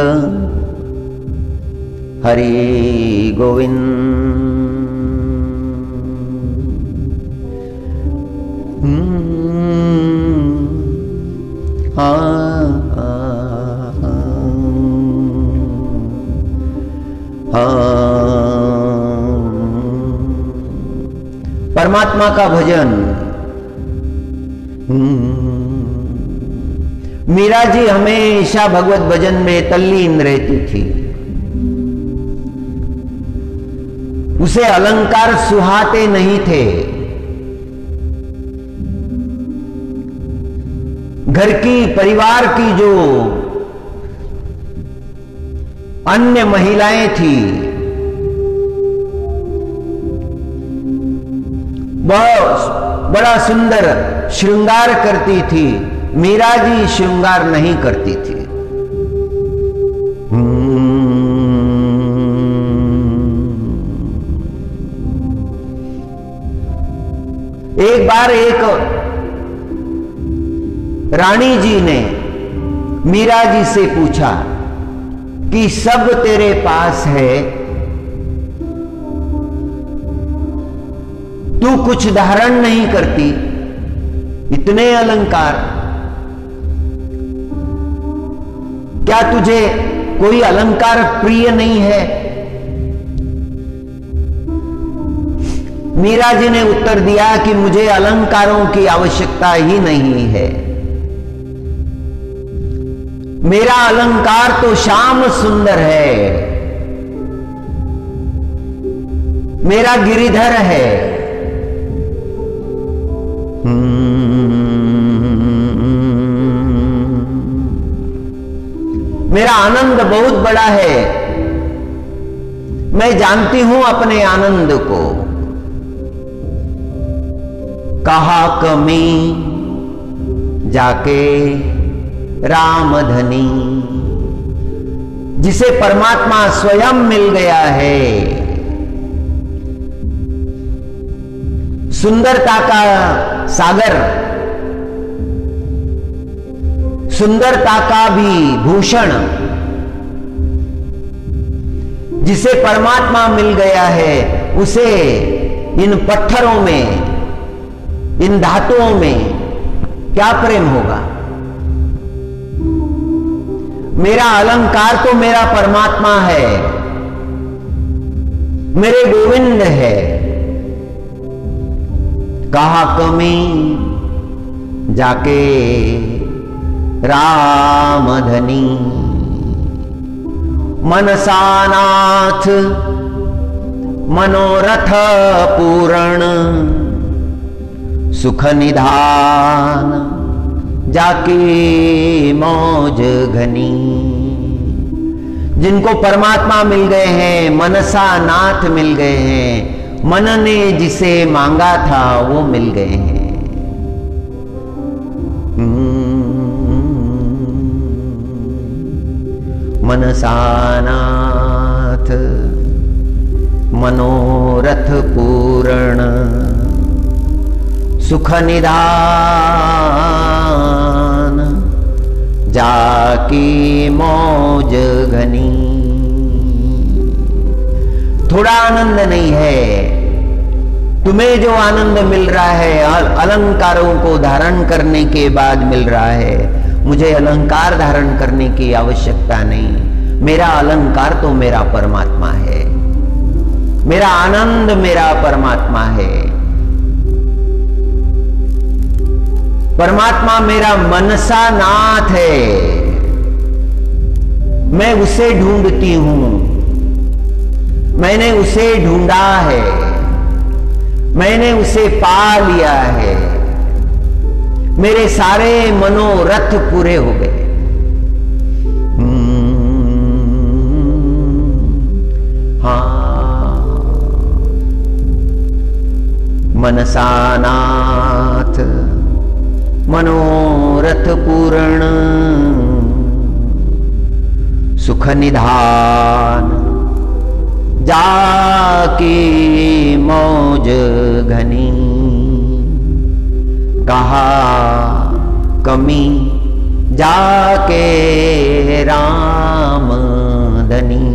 हरि गोविंद। परमात्मा का भजन। मीरा जी हमेशा भगवत भजन में तल्लीन रहती थी। उसे अलंकार सुहाते नहीं थे। घर की, परिवार की जो अन्य महिलाएं थी, बड़ा सुंदर श्रृंगार करती थी। मीरा जी श्रृंगार नहीं करती थी। एक बार एक रानी जी ने मीरा जी से पूछा कि सब तेरे पास है, तू कुछ धारण नहीं करती, इतने अलंकार, क्या तुझे कोई अलंकार प्रिय नहीं है? मीरा जी ने उत्तर दिया कि मुझे अलंकारों की आवश्यकता ही नहीं है। मेरा अलंकार तो श्याम सुंदर है, मेरा गिरिधर है। मेरा आनंद बहुत बड़ा है, मैं जानती हूं अपने आनंद को। कहा कमी जाके रामधनी, जिसे परमात्मा स्वयं मिल गया है, सुंदरता का सागर, सुंदरता का भी भूषण, जिसे परमात्मा मिल गया है, उसे इन पत्थरों में, इन धातुओं में क्या प्रेम होगा? मेरा अलंकार तो मेरा परमात्मा है, मेरे गोविंद है। कहा कमी जाके रामधनी, मनसानाथ मनोरथ पूर्ण, सुख निधान जाके मौज घनी। जिनको परमात्मा मिल गए हैं, मनसा नाथ मिल गए हैं, मन ने जिसे मांगा था वो मिल गए हैं। मनसानाथ मनोरथ पूर्ण, सुख निधान जाकी मौज घनी। थोड़ा आनंद नहीं है, तुम्हें जो आनंद मिल रहा है अलंकारों को धारण करने के बाद मिल रहा है, मुझे अलंकार धारण करने की आवश्यकता नहीं। मेरा अलंकार तो मेरा परमात्मा है, मेरा आनंद मेरा परमात्मा है। परमात्मा मेरा मनसा नाथ है, मैं उसे ढूंढती हूं, मैंने उसे ढूंढा है, मैंने उसे पा लिया है, मेरे सारे मनोरथ पूरे हो गए। हाँ, मनसानाथ मनोरथ पूर्ण, सुख निधान जाकी मौज घनी। कहा कमी जाके राम धनी।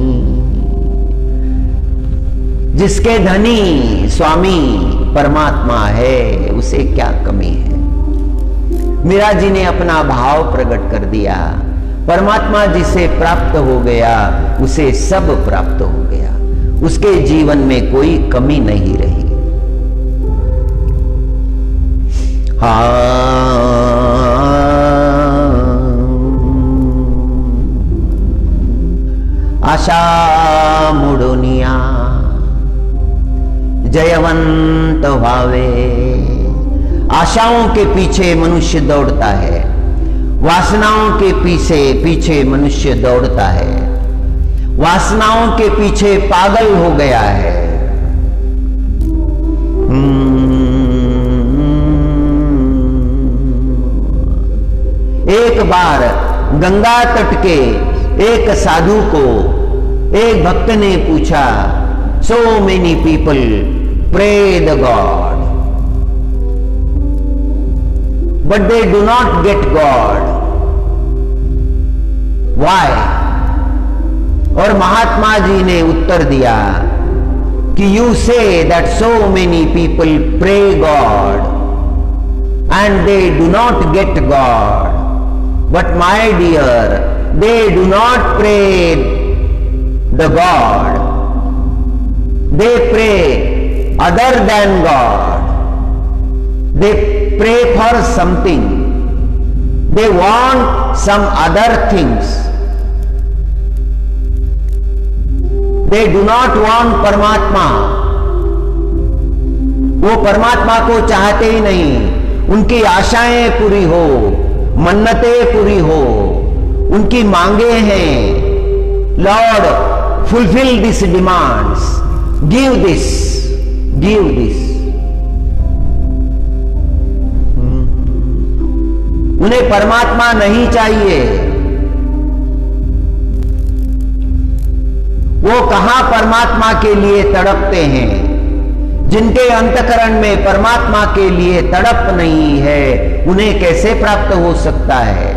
जिसके धनी स्वामी परमात्मा है, उसे क्या कमी है। मीरा जी ने अपना भाव प्रकट कर दिया। परमात्मा जिसे प्राप्त हो गया उसे सब प्राप्त हो गया, उसके जीवन में कोई कमी नहीं रही। आशा मुडोनिया जयवंत भावे। आशाओं के पीछे मनुष्य दौड़ता है, वासनाओं के पीछे मनुष्य दौड़ता है, वासनाओं के पीछे पागल हो गया है। एक बार गंगा तट के एक साधु को एक भक्त ने पूछा, so many people pray the God, but they do not get God. Why? और महात्मा जी ने उत्तर दिया कि you say that so many people pray God and they do not get God, but my dear, they do not pray the God, they pray other than God, they pray for something, they want some other things, they do not want परमात्मा। वो परमात्मा को चाहते ही नहीं। उनकी आशाएं पूरी हो, मन्नतें पूरी हो, उनकी मांगे हैं, Lord fulfil this demands, give this, give this. उन्हें परमात्मा नहीं चाहिए। वो कहां परमात्मा के लिए तड़पते हैं? जिनके अंतकरण में परमात्मा के लिए तड़प नहीं है, उन्हें कैसे प्राप्त हो सकता है?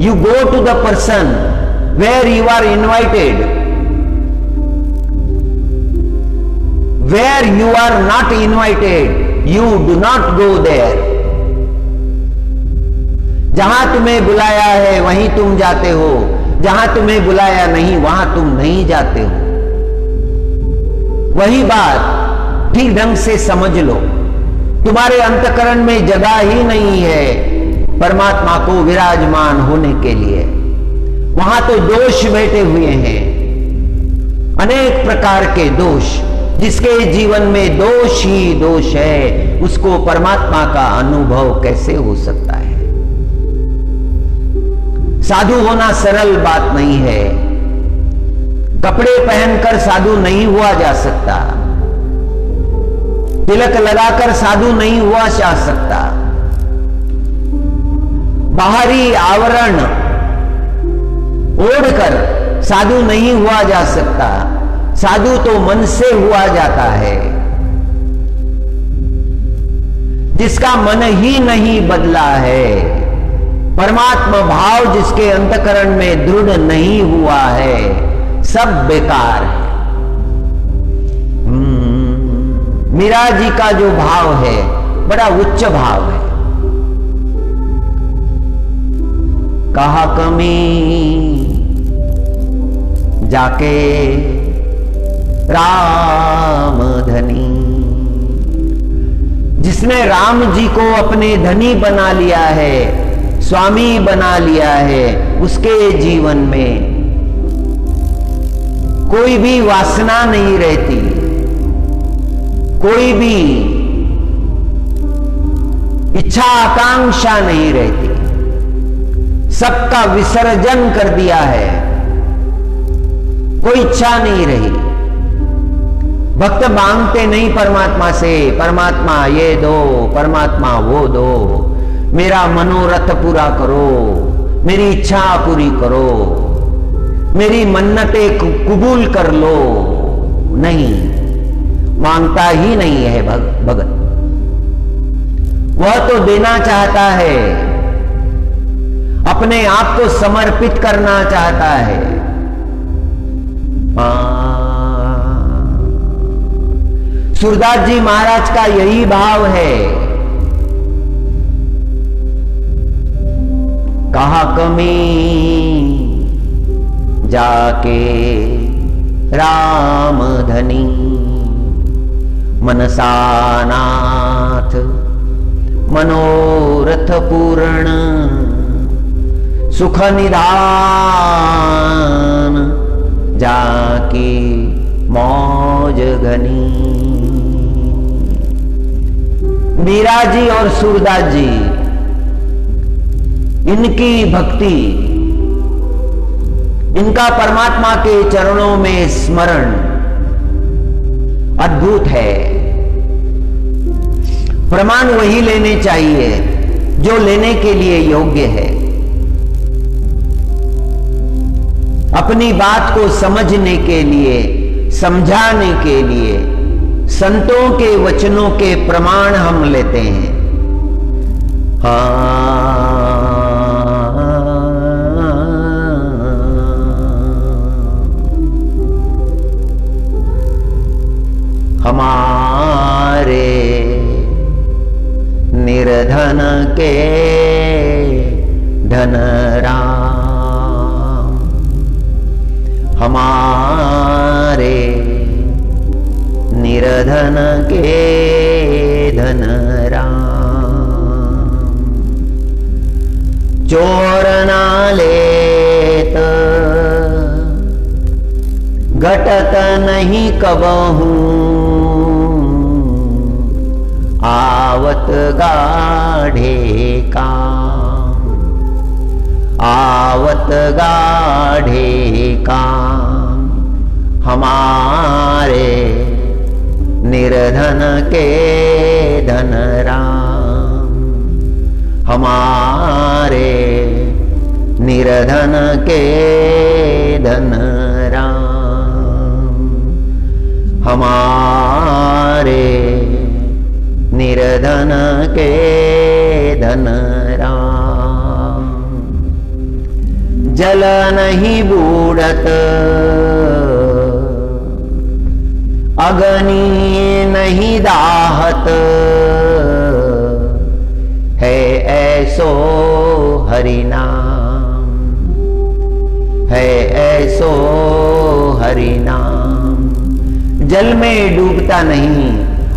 You go to the person where you are invited, where you are not invited, you do not go there. जहां तुम्हें बुलाया है वहीं तुम जाते हो, जहां तुम्हें बुलाया नहीं वहां तुम नहीं जाते हो। वही बात ठीक ढंग से समझ लो। तुम्हारे अंतकरण में जगह ही नहीं है परमात्मा को विराजमान होने के लिए। वहां तो दोष बैठे हुए हैं, अनेक प्रकार के दोष। जिसके जीवन में दोष ही दोष है, उसको परमात्मा का अनुभव कैसे हो सकता है? साधु होना सरल बात नहीं है। कपड़े पहनकर साधु नहीं हुआ जा सकता, तिलक लगाकर साधु नहीं हुआ जा सकता, बाहरी आवरण ओढ़कर साधु नहीं हुआ जा सकता। साधु तो मन से हुआ जाता है। जिसका मन ही नहीं बदला है, परमात्मा भाव जिसके अंतकरण में दृढ़ नहीं हुआ है, सब बेकार है। मीरा जी का जो भाव है बड़ा उच्च भाव है। कहा कमी जाके राम धनी। जिसने राम जी को अपने धनी बना लिया है, स्वामी बना लिया है, उसके जीवन में कोई भी वासना नहीं रहती, कोई भी इच्छा आकांक्षा नहीं रहती। सबका विसर्जन कर दिया है, कोई इच्छा नहीं रही। भक्त मांगते नहीं परमात्मा से, परमात्मा ये दो, परमात्मा वो दो, मेरा मनोरथ पूरा करो, मेरी इच्छा पूरी करो, मेरी मन्नतें कबूल कर लो। नहीं, मांगता ही नहीं है भगत। वह तो देना चाहता है, अपने आप को समर्पित करना चाहता है। सूरदास जी महाराज का यही भाव है। कहा कमी जाके राम धनी, मनसानाथ मनोरथ पूर्ण, सुख निधान जाकी मौज घनी। मीरा जी और सूरदास जी, इनकी भक्ति, इनका परमात्मा के चरणों में स्मरण अद्भुत है। प्रमाण वही लेने चाहिए जो लेने के लिए योग्य है। अपनी बात को समझने के लिए, समझाने के लिए संतों के वचनों के प्रमाण हम लेते हैं। हमारे निर्धन के धन राम, हमारे निर्धन के धन राम। चोर ना लेत घटत नहीं कबहू, आवत गाढ़े काम, आवत गाढ़े काम। हमारे निर्धन के धन राम, हमारे निर्धन के धन राम, हमारे निर्धन के धन राम। जल नहीं बूढ़त अग्नि नहीं दाहत, है ऐसो हरि नाम, है ऐसो हरि नाम। जल में डूबता नहीं,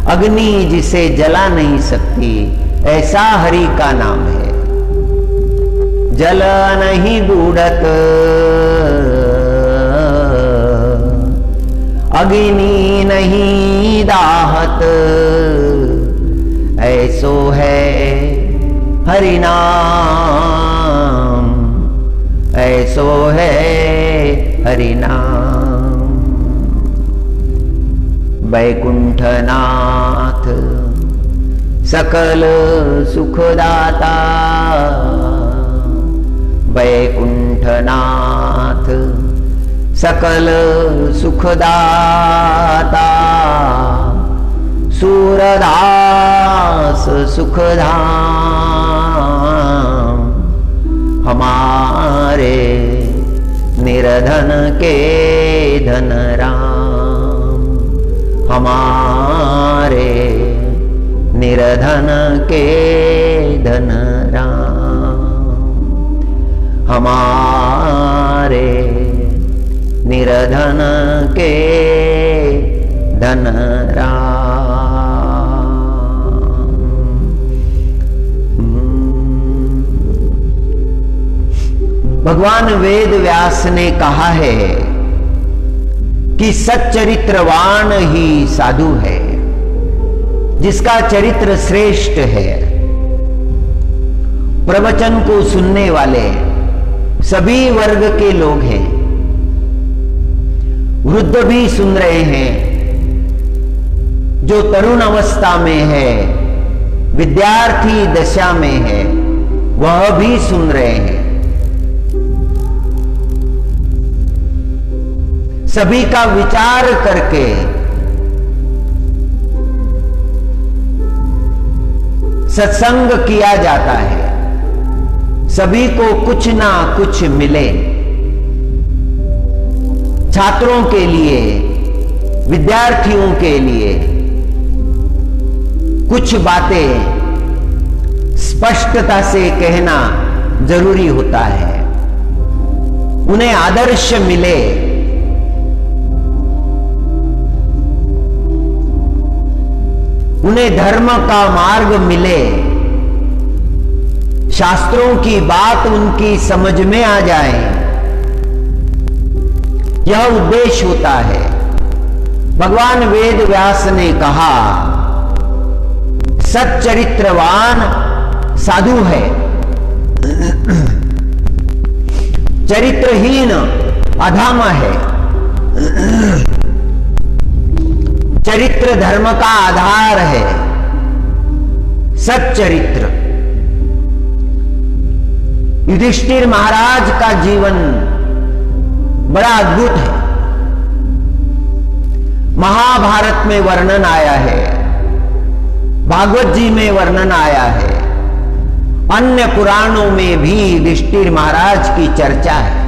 अग्नि जिसे जला नहीं सकती, ऐसा हरि का नाम है। जल नहीं बूढ़त अग्नि नहीं दाहत, ऐसो है हरि नाम, ऐसो है हरि नाम। वैकुंठनाथ सकल सुखदाता, वैकुंठनाथ सकल सुखदाता। सूरदास सुखधाम, हमारे निर्धन के धन राम, हमारे निर्धन के धन राम, हमारे निर्धन के धन राम। भगवान वेद व्यास ने कहा है कि सच्चरित्रवान ही साधु है, जिसका चरित्र श्रेष्ठ है। प्रवचन को सुनने वाले सभी वर्ग के लोग हैं, वृद्ध भी सुन रहे हैं, जो तरुण अवस्था में है, विद्यार्थी दशा में है, वह भी सुन रहे हैं। सभी का विचार करके सत्संग किया जाता है, सभी को कुछ ना कुछ मिले। छात्रों के लिए, विद्यार्थियों के लिए कुछ बातें स्पष्टता से कहना जरूरी होता है। उन्हें आदर्श मिले, उन्हें धर्म का मार्ग मिले, शास्त्रों की बात उनकी समझ में आ जाए, यह उद्देश्य होता है। भगवान वेद व्यास ने कहा, सच्चरित्रवान साधु है, चरित्रहीन अधम है। चरित्र धर्म का आधार है। सच्चरित्र। युधिष्ठिर महाराज का जीवन बड़ा अद्भुत है। महाभारत में वर्णन आया है, भागवत जी में वर्णन आया है, अन्य पुराणों में भी युधिष्ठिर महाराज की चर्चा है।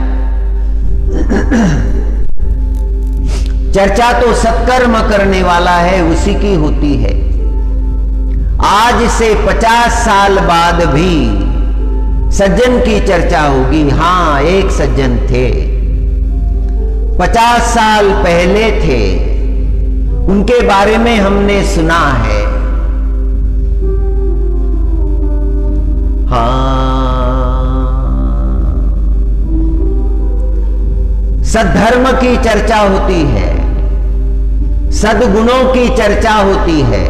चर्चा तो सत्कर्म करने वाला है उसी की होती है। आज से 50 साल बाद भी सज्जन की चर्चा होगी। हां, एक सज्जन थे, 50 साल पहले थे, उनके बारे में हमने सुना है। सद्धर्म की चर्चा होती है, सद्गुणों की चर्चा होती है,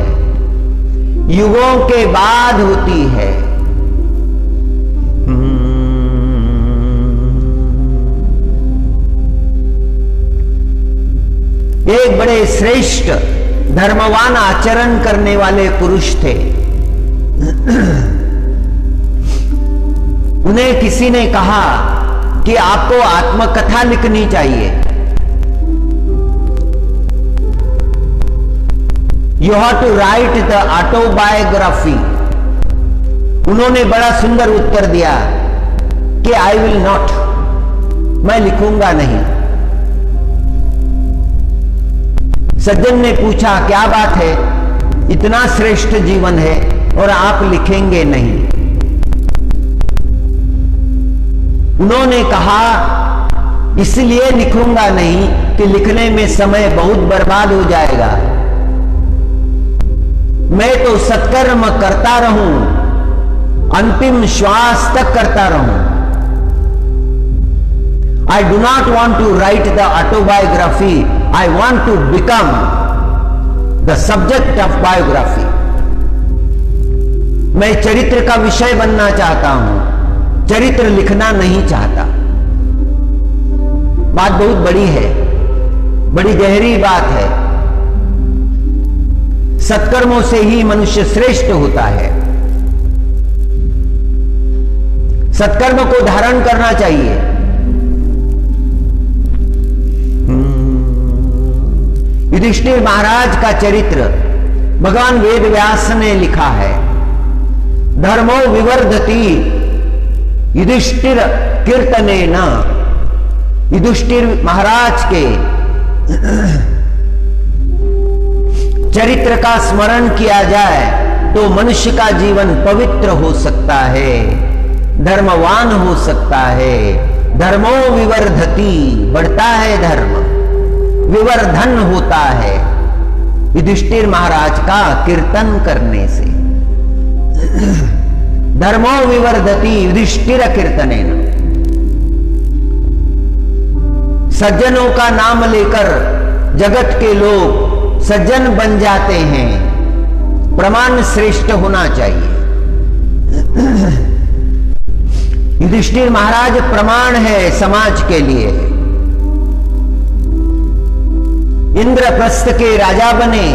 युगों के बाद होती है। एक बड़े श्रेष्ठ धर्मवान आचरण करने वाले पुरुष थे। उन्हें किसी ने कहा कि आपको आत्मकथा लिखनी चाहिए। You have to write the autobiography. उन्होंने बड़ा सुंदर उत्तर दिया कि आई विल नॉट, मैं लिखूंगा नहीं। सज्जन ने पूछा, क्या बात है, इतना श्रेष्ठ जीवन है और आप लिखेंगे नहीं? उन्होंने कहा, इसलिए लिखूंगा नहीं कि लिखने में समय बहुत बर्बाद हो जाएगा। मैं तो सत्कर्म करता रहूं, अंतिम श्वास तक करता रहूं। I do not want to write the autobiography. I want to become the subject of biography. मैं चरित्र का विषय बनना चाहता हूं, चरित्र लिखना नहीं चाहता। बात बहुत बड़ी है, बड़ी गहरी बात है। सत्कर्मों से ही मनुष्य श्रेष्ठ होता है। सत्कर्म को धारण करना चाहिए। युधिष्ठिर महाराज का चरित्र भगवान वेद व्यास ने लिखा है। धर्मो विवर्धति युधिष्ठिर कीर्तनेन। युधिष्ठिर महाराज के चरित्र का स्मरण किया जाए तो मनुष्य का जीवन पवित्र हो सकता है, धर्मवान हो सकता है। धर्मो विवर्धति, बढ़ता है धर्म, विवर्धन होता है युधिष्ठिर महाराज का कीर्तन करने से। धर्मो विवर्धति युधिष्ठिर कीर्तनेन। सज्जनों का नाम लेकर जगत के लोग सज्जन बन जाते हैं। प्रमाण श्रेष्ठ होना चाहिए। युधिष्ठिर महाराज प्रमाण है समाज के लिए। इंद्रप्रस्थ के राजा बने,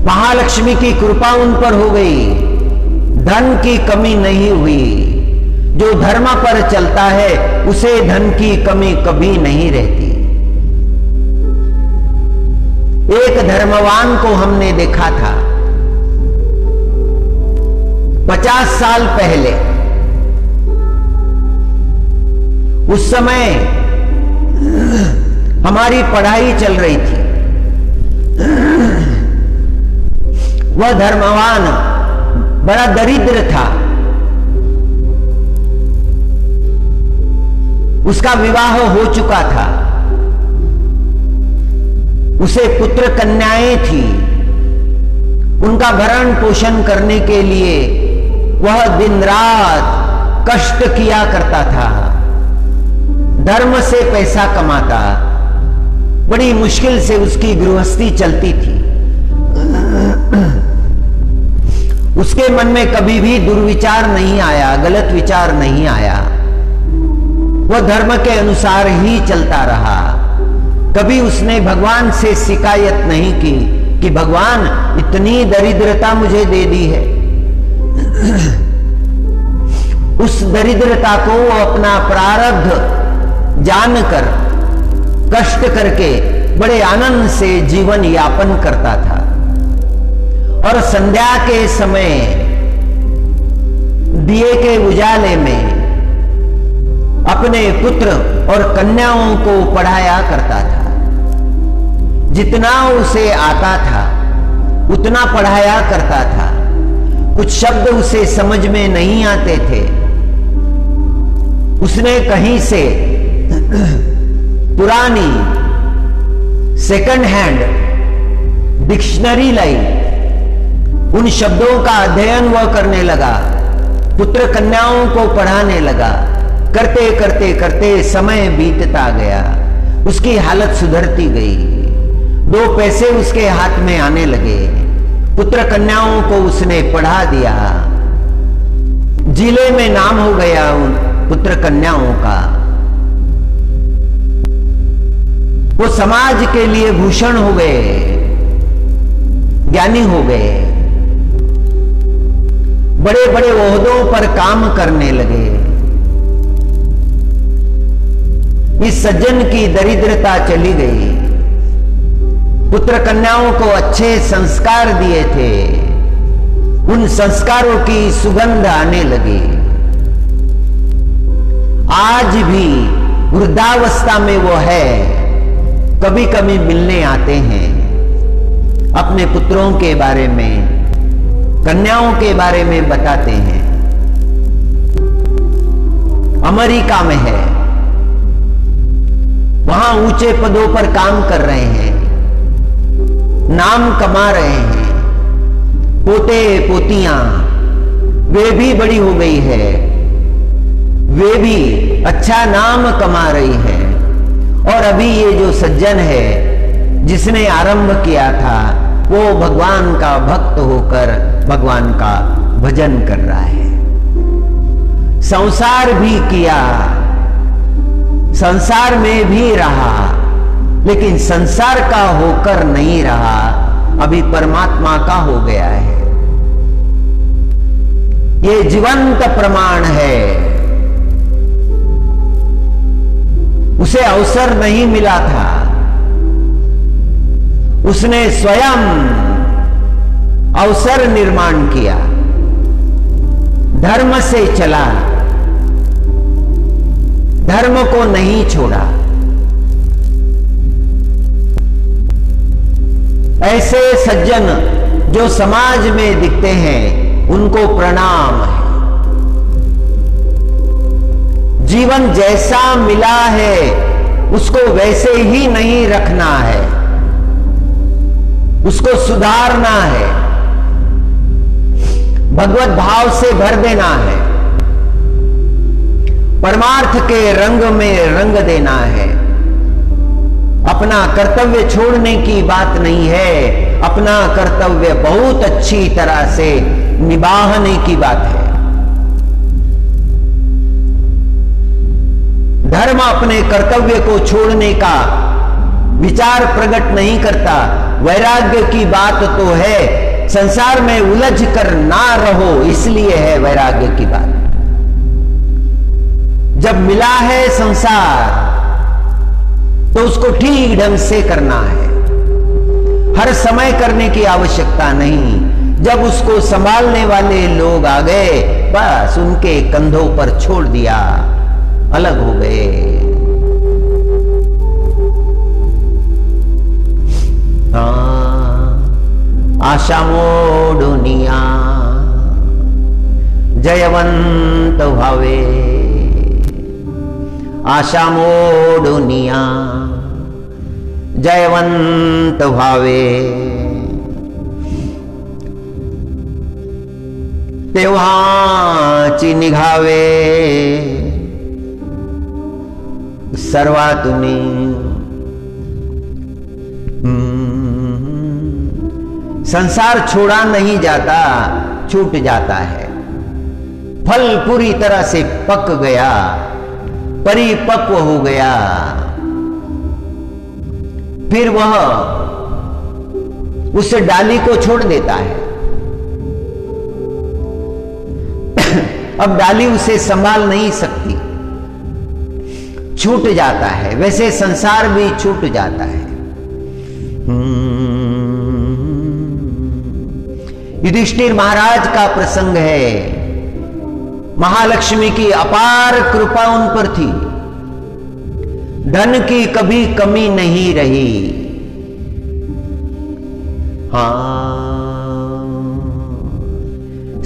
महालक्ष्मी की कृपा उन पर हो गई, धन की कमी नहीं हुई। जो धर्म पर चलता है उसे धन की कमी कभी नहीं रहती। एक धर्मवान को हमने देखा था 50 साल पहले। उस समय हमारी पढ़ाई चल रही थी। वह धर्मवान बड़ा दरिद्र था। उसका विवाह हो चुका था, उसे पुत्र कन्याएं थी। उनका भरण पोषण करने के लिए वह दिन रात कष्ट किया करता था, धर्म से पैसा कमाता। बड़ी मुश्किल से उसकी गृहस्थी चलती थी। उसके मन में कभी भी दुर्विचार नहीं आया, गलत विचार नहीं आया। वह धर्म के अनुसार ही चलता रहा। कभी उसने भगवान से शिकायत नहीं की कि भगवान इतनी दरिद्रता मुझे दे दी है। उस दरिद्रता को वो अपना प्रारब्ध जानकर कष्ट करके बड़े आनंद से जीवन यापन करता था। और संध्या के समय दिए के उजाले में अपने पुत्र और कन्याओं को पढ़ाया करता था। जितना उसे आता था उतना पढ़ाया करता था। कुछ शब्द उसे समझ में नहीं आते थे, उसने कहीं से पुरानी सेकंड हैंड डिक्शनरी लाई। उन शब्दों का अध्ययन वह करने लगा, पुत्र कन्याओं को पढ़ाने लगा। करते करते करते समय बीतता गया, उसकी हालत सुधरती गई। 2 पैसे उसके हाथ में आने लगे। पुत्र कन्याओं को उसने पढ़ा दिया। जिले में नाम हो गया उन पुत्र कन्याओं का। वो समाज के लिए भूषण हो गए, ज्ञानी हो गए, बड़े बड़े ओहदों पर काम करने लगे। इस सज्जन की दरिद्रता चली गई। पुत्र कन्याओं को अच्छे संस्कार दिए थे, उन संस्कारों की सुगंध आने लगी। आज भी वृद्धावस्था में वो है, कभी कभी मिलने आते हैं, अपने पुत्रों के बारे में, कन्याओं के बारे में बताते हैं। अमेरिका में है, वहां ऊंचे पदों पर काम कर रहे हैं, नाम कमा रहे हैं। पोते पोतियां वे भी बड़ी हो गई है, वे भी अच्छा नाम कमा रही है। और अभी ये जो सज्जन है जिसने आरंभ किया था, वो भगवान का भक्त होकर भगवान का भजन कर रहा है। संसार भी किया, संसार में भी रहा, लेकिन संसार का होकर नहीं रहा, अभी परमात्मा का हो गया है। ये जीवंत प्रमाण है। उसे अवसर नहीं मिला था, उसने स्वयं अवसर निर्माण किया, धर्म से चला, धर्म को नहीं छोड़ा। ऐसे सज्जन जो समाज में दिखते हैं, उनको प्रणाम है। जीवन जैसा मिला है उसको वैसे ही नहीं रखना है, उसको सुधारना है, भगवत भाव से भर देना है, परमार्थ के रंग में रंग देना है। अपना कर्तव्य छोड़ने की बात नहीं है, अपना कर्तव्य बहुत अच्छी तरह से निभाने की बात है। धर्म अपने कर्तव्य को छोड़ने का विचार प्रकट नहीं करता। वैराग्य की बात तो है, संसार में उलझ कर ना रहो, इसलिए है वैराग्य की बात। जब मिला है संसार तो उसको ठीक ढंग से करना है, हर समय करने की आवश्यकता नहीं। जब उसको संभालने वाले लोग आ गए, बस उनके कंधों पर छोड़ दिया, अलग हो गए। आशा मोडुनिया जयवंत भावे, आशा मोडुनिया जयवंत भावे। तेव्हाची निघावे सर्वातुनी, संसार छोड़ा नहीं जाता, छूट जाता है। फल पूरी तरह से पक गया, परिपक्व हो गया, फिर वह उस डाली को छोड़ देता है। अब डाली उसे संभाल नहीं सकती, छूट जाता है। वैसे संसार भी छूट जाता है। युधिष्ठिर महाराज का प्रसंग है। महालक्ष्मी की अपार कृपा उन पर थी, धन की कभी कमी नहीं रही।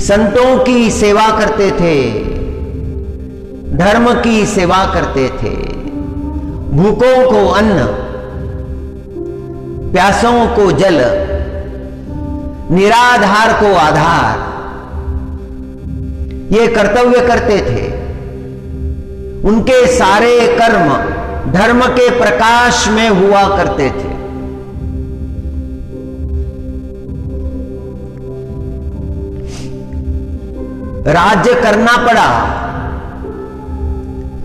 संतों की सेवा करते थे, धर्म की सेवा करते थे, भूखों को अन्न, प्यासों को जल, निराधार को आधार, ये कर्तव्य करते थे। उनके सारे कर्म धर्म के प्रकाश में हुआ करते थे। राज्य करना पड़ा।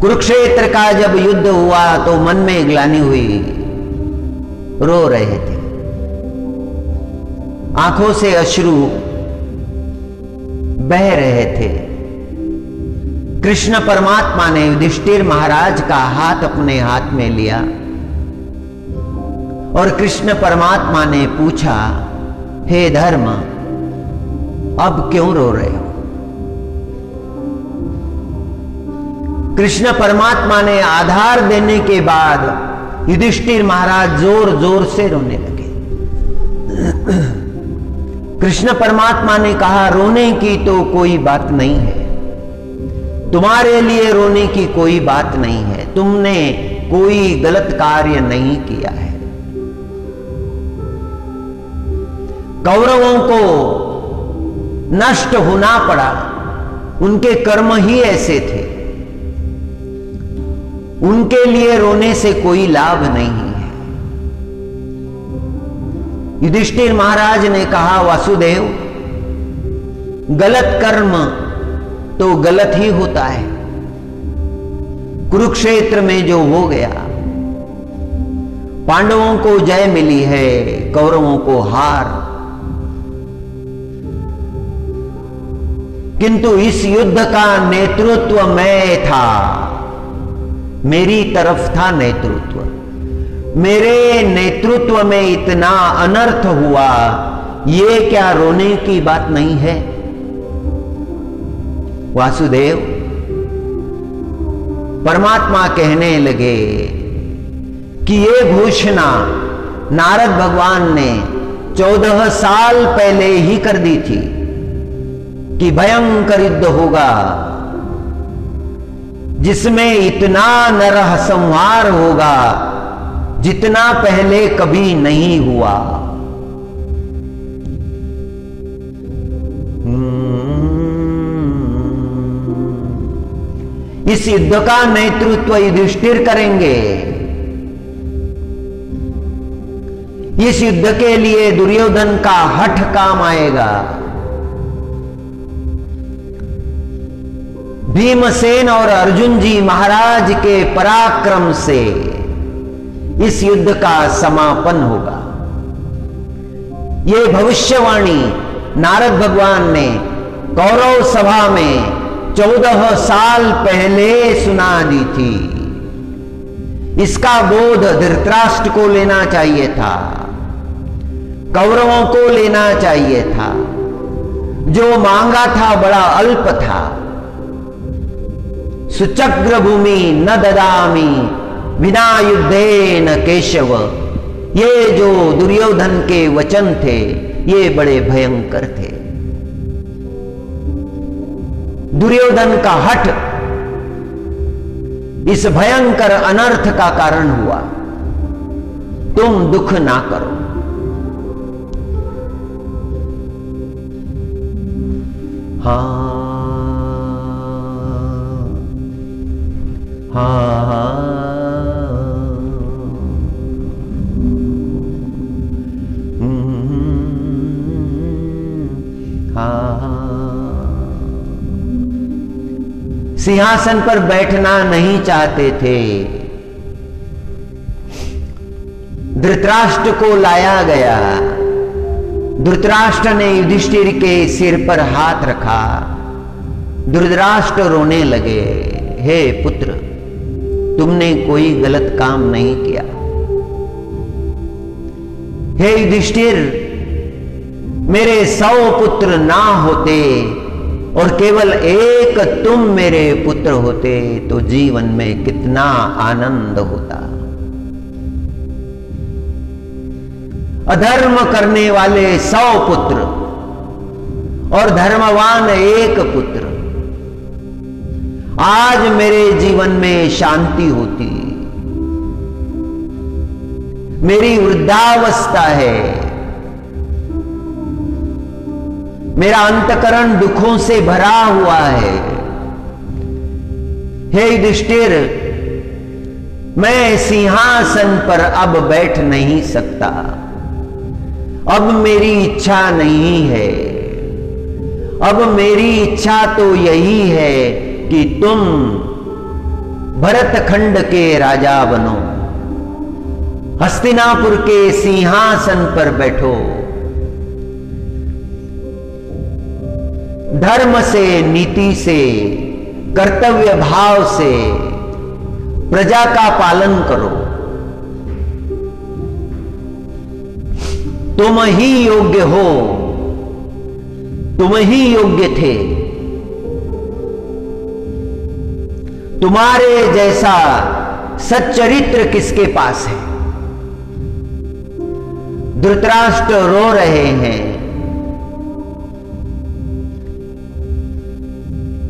कुरुक्षेत्र का जब युद्ध हुआ तो मन में ग्लानि हुई, रो रहे थे, आंखों से अश्रु बह रहे थे। कृष्ण परमात्मा ने युधिष्ठिर महाराज का हाथ अपने हाथ में लिया और कृष्ण परमात्मा ने पूछा, हे धर्म, अब क्यों रो रहे हो? कृष्ण परमात्मा ने आधार देने के बाद युधिष्ठिर महाराज जोर जोर से रोने लगे। कृष्ण परमात्मा ने कहा, रोने की तो कोई बात नहीं है, तुम्हारे लिए रोने की कोई बात नहीं है, तुमने कोई गलत कार्य नहीं किया है। कौरवों को नष्ट होना पड़ा, उनके कर्म ही ऐसे थे, उनके लिए रोने से कोई लाभ नहीं है। युधिष्ठिर महाराज ने कहा, वासुदेव, गलत कर्म तो गलत ही होता है। कुरुक्षेत्र में जो हो गया, पांडवों को जय मिली है, कौरवों को हार। किंतु इस युद्ध का नेतृत्व मैं था, मेरी तरफ था नेतृत्व। मेरे नेतृत्व में इतना अनर्थ हुआ, ये क्या रोने की बात नहीं है? वासुदेव, परमात्मा कहने लगे कि ये घोषणा नारद भगवान ने 14 साल पहले ही कर दी थी कि भयंकर युद्ध होगा, जिसमें इतना नरह संहार होगा जितना पहले कभी नहीं हुआ। इस युद्ध का नेतृत्व युधिष्ठिर करेंगे। इस युद्ध के लिए दुर्योधन का हठ काम आएगा। भीमसेन और अर्जुन जी महाराज के पराक्रम से इस युद्ध का समापन होगा। ये भविष्यवाणी नारद भगवान ने कौरव सभा में 14 साल पहले सुना दी थी। इसका बोध धृतराष्ट्र को लेना चाहिए था, कौरवों को लेना चाहिए था। जो मांगा था बड़ा अल्प था। सुचक्र भूमि न ददामि विना युद्धेन केशव, ये जो दुर्योधन के वचन थे ये बड़े भयंकर थे। दुर्योधन का हठ इस भयंकर अनर्थ का कारण हुआ। तुम दुख ना करो। हाँ हाँ सिंहासन पर बैठना नहीं चाहते थे। धृतराष्ट्र को लाया गया। धृतराष्ट्र ने युधिष्ठिर के सिर पर हाथ रखा। धृतराष्ट्र रोने लगे, हे पुत्र, तुमने कोई गलत काम नहीं किया। हे युधिष्ठिर, मेरे 100 पुत्र ना होते और केवल एक तुम मेरे पुत्र होते तो जीवन में कितना आनंद होता। अधर्म करने वाले 100 पुत्र और धर्मवान एक पुत्र, आज मेरे जीवन में शांति होती। मेरी वृद्धावस्था है, मेरा अंतकरण दुखों से भरा हुआ है। हे युधिष्ठिर, मैं सिंहासन पर अब बैठ नहीं सकता। अब मेरी इच्छा नहीं है। अब मेरी इच्छा तो यही है कि तुम भरतखंड के राजा बनो, हस्तिनापुर के सिंहासन पर बैठो। धर्म से, नीति से, कर्तव्य भाव से प्रजा का पालन करो। तुम ही योग्य हो, तुम ही योग्य थे। तुम्हारे जैसा सच्चरित्र किसके पास है? धृतराष्ट्र रो रहे हैं।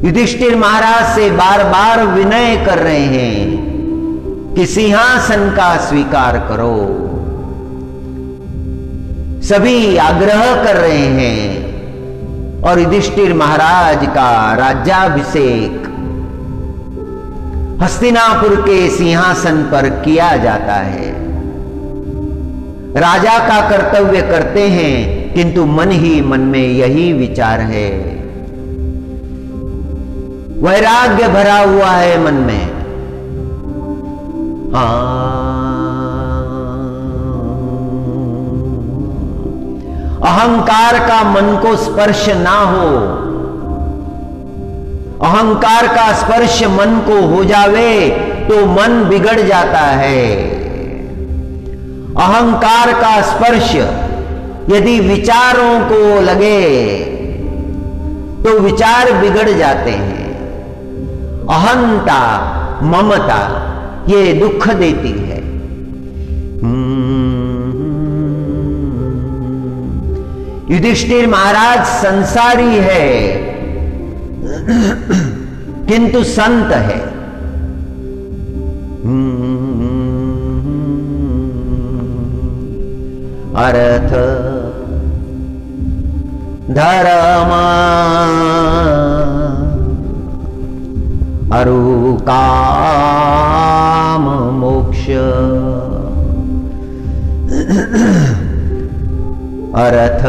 युधिष्ठिर महाराज से बार बार विनय कर रहे हैं कि सिंहासन का स्वीकार करो। सभी आग्रह कर रहे हैं और युधिष्ठिर महाराज का राज्याभिषेक हस्तिनापुर के सिंहासन पर किया जाता है। राजा का कर्तव्य करते हैं, किंतु मन ही मन में यही विचार है। वैराग्य भरा हुआ है मन में। अहंकार का मन को स्पर्श ना हो। अहंकार का स्पर्श मन को हो जावे तो मन बिगड़ जाता है। अहंकार का स्पर्श यदि विचारों को लगे तो विचार बिगड़ जाते हैं। अहंता, ममता ये दुख देती है। युधिष्ठिर महाराज संसारी है किंतु संत है। अर्थ धर्म अरु काम मोक्ष। अर्थ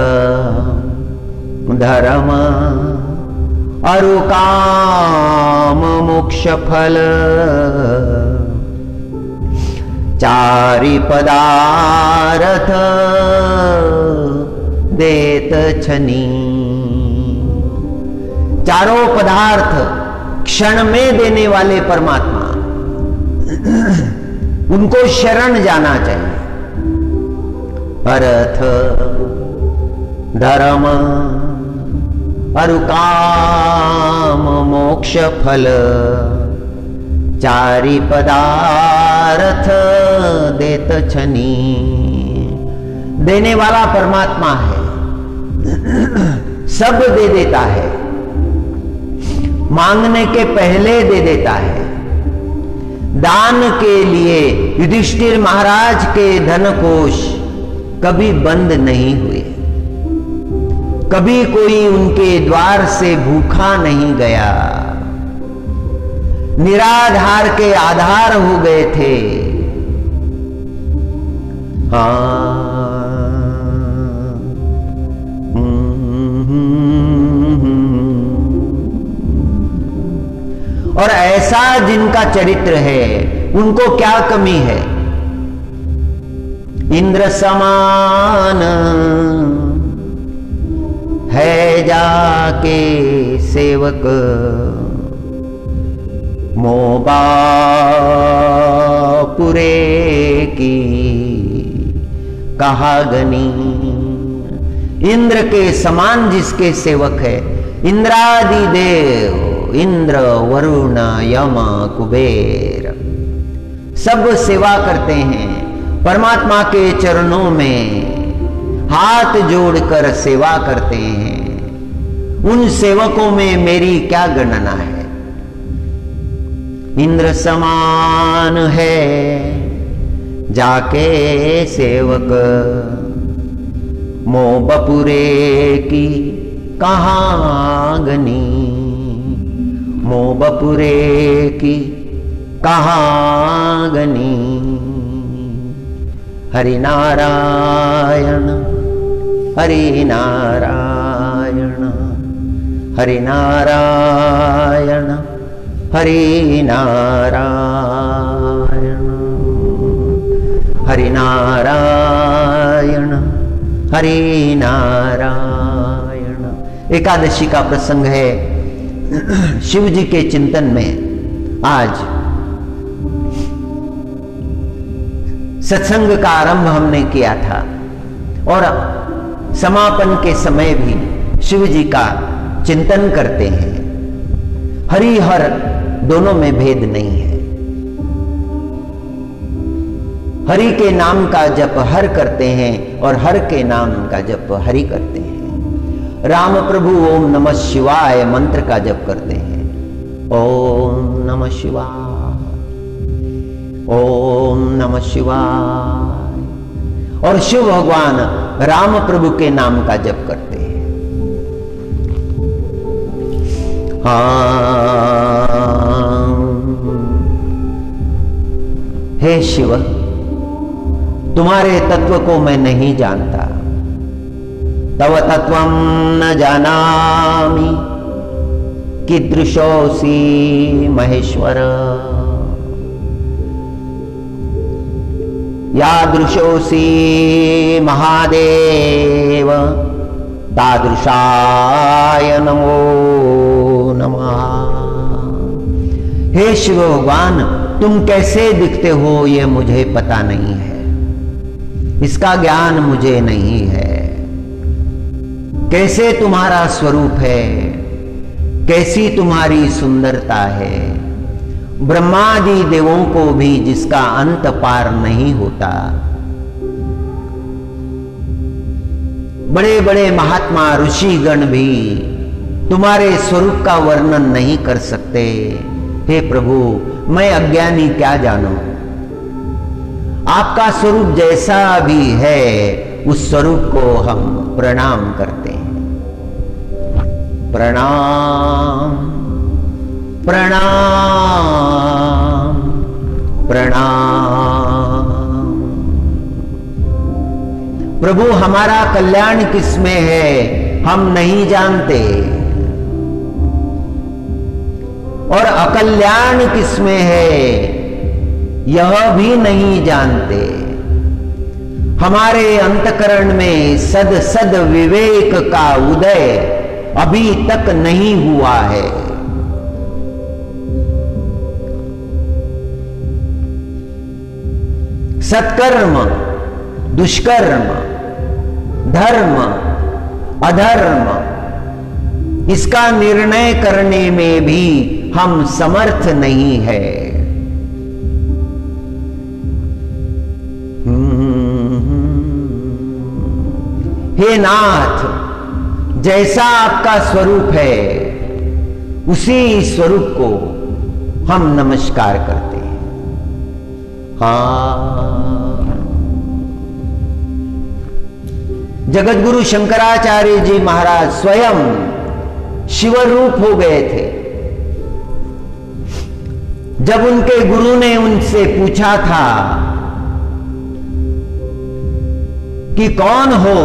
धर्म अरु काम मोक्ष फल। चारि पदार्थ देत छनी। चारों पदार्थ क्षण में देने वाले परमात्मा, उनको शरण जाना चाहिए। अर्थ धर्म अरु काम मोक्ष फल। चारि पदार्थ देत छनी। देने वाला परमात्मा है, सब दे देता है, मांगने के पहले दे देता है। दान के लिए युधिष्ठिर महाराज के धन कोष कभी बंद नहीं हुए, कभी कोई उनके द्वार से भूखा नहीं गया, निराधार के आधार हो गए थे। और ऐसा जिनका चरित्र है उनको क्या कमी है? इंद्र समान है जाके सेवक, मोबापुरे की कहागनी। इंद्र के समान जिसके सेवक है, इंद्रादि देव, इंद्र वरुण यम कुबेर सब सेवा करते हैं, परमात्मा के चरणों में हाथ जोड़कर सेवा करते हैं। उन सेवकों में मेरी क्या गणना है? इंद्र समान है जाके सेवक, मोबपुरे की कहागनी, मोबपुरे की कहागनी। हरि नारायण हरि नारायण हरि नारायण हरि नारायण हरि नारायण हरि नारायण। एकादशी का प्रसंग है। शिव जी के चिंतन में आज सत्संग का आरंभ हमने किया था और समापन के समय भी शिव जी का चिंतन करते हैं। हरि हर दोनों में भेद नहीं है। हरि के नाम का जप हर करते हैं और हर के नाम का जप हरि करते हैं। राम प्रभु ओम नमः शिवाय मंत्र का जप करते हैं। ओम नमः शिवाय, ओम नमः शिवाय। और शिव भगवान राम प्रभु के नाम का जप करते हैं। हे शिव, तुम्हारे तत्व को मैं नहीं जानता। तव तत्वं न जानामि कीदृशोऽसि महेश्वर। यादृशोऽसि महादेव तादृशाय नमो नमः। हे शिव भगवान, तुम कैसे दिखते हो ये मुझे पता नहीं है, इसका ज्ञान मुझे नहीं है। कैसे तुम्हारा स्वरूप है, कैसी तुम्हारी सुंदरता है। ब्रह्मादि देवों को भी जिसका अंत पार नहीं होता। बड़े बड़े महात्मा ऋषिगण भी तुम्हारे स्वरूप का वर्णन नहीं कर सकते। हे प्रभु, मैं अज्ञानी क्या जानूं। आपका स्वरूप जैसा भी है उस स्वरूप को हम प्रणाम करते हैं। प्रणाम प्रणाम प्रणाम। प्रभु, हमारा कल्याण किसमें है हम नहीं जानते और अकल्याण किसमें है यह भी नहीं जानते। हमारे अंतकरण में सद सद विवेक का उदय अभी तक नहीं हुआ है। सत्कर्म, दुष्कर्म, धर्म, अधर्म, इसका निर्णय करने में भी हम समर्थ नहीं है। हे नाथ, जैसा आपका स्वरूप है उसी स्वरूप को हम नमस्कार करते हैं। जगतगुरु शंकराचार्य जी महाराज स्वयं शिव रूप हो गए थे। जब उनके गुरु ने उनसे पूछा था कि कौन हो,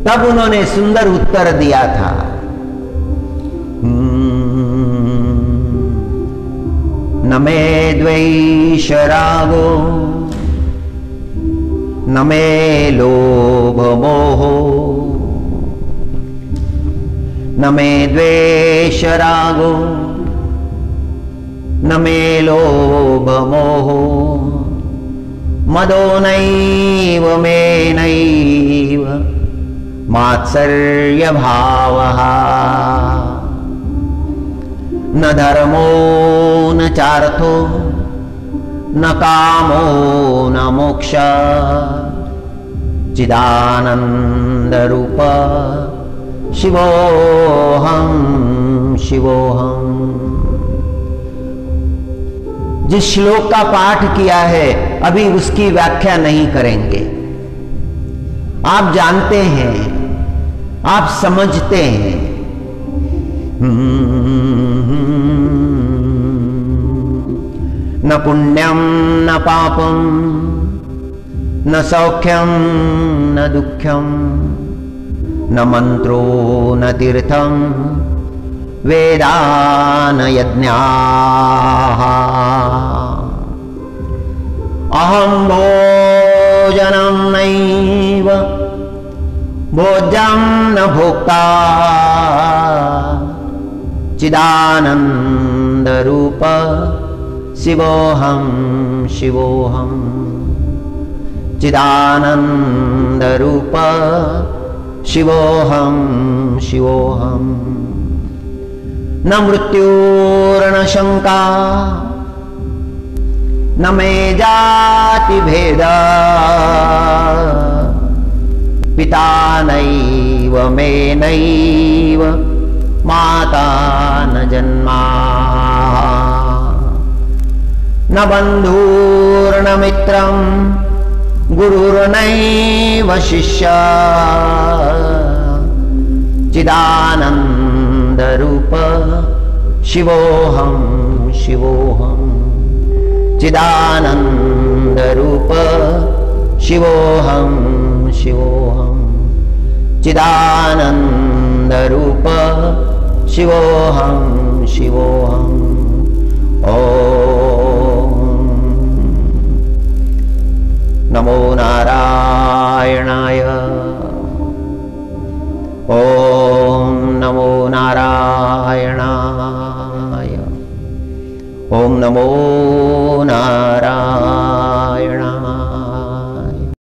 तब उन्होंने सुंदर उत्तर दिया था, न मे द्वेष रागो न मे लोभ मोहो, न मे द्वेष रागो न मे लोभ मोहो, मदो नैव मे नैव मात्सर्य भावः, न धर्मो न चार्थो न कामो न मोक्ष, चिदानंद रूप शिवोहम शिवोहम। जिस श्लोक का पाठ किया है अभी उसकी व्याख्या नहीं करेंगे। आप जानते हैं, आप समझते हैं। न पुण्यम न पापम न सौख्यम न दुःखम, न मंत्रो न तीर्थम वेदा न यज्ञाः। अहं भोजनं नैव भोज्यं न भोक्ता, चिदानंद रूप शिवोहम शिवोहम, चिदानंद रूप शिवोहम शिवोहम। न मृत्युर्न शंका न मे जाति भेद, पिता नैव मे नैव माता न जन्मा, न बन्धुर्न मित्रं गुरुर्नैव शिष्य, चिदानंद रूप शिवोहम शिवोहम, चिदानंद रूप शिवोहम शिवोहम, चिदानंद रूप शिवोहम शिवोहम। ओम नमो नारायण।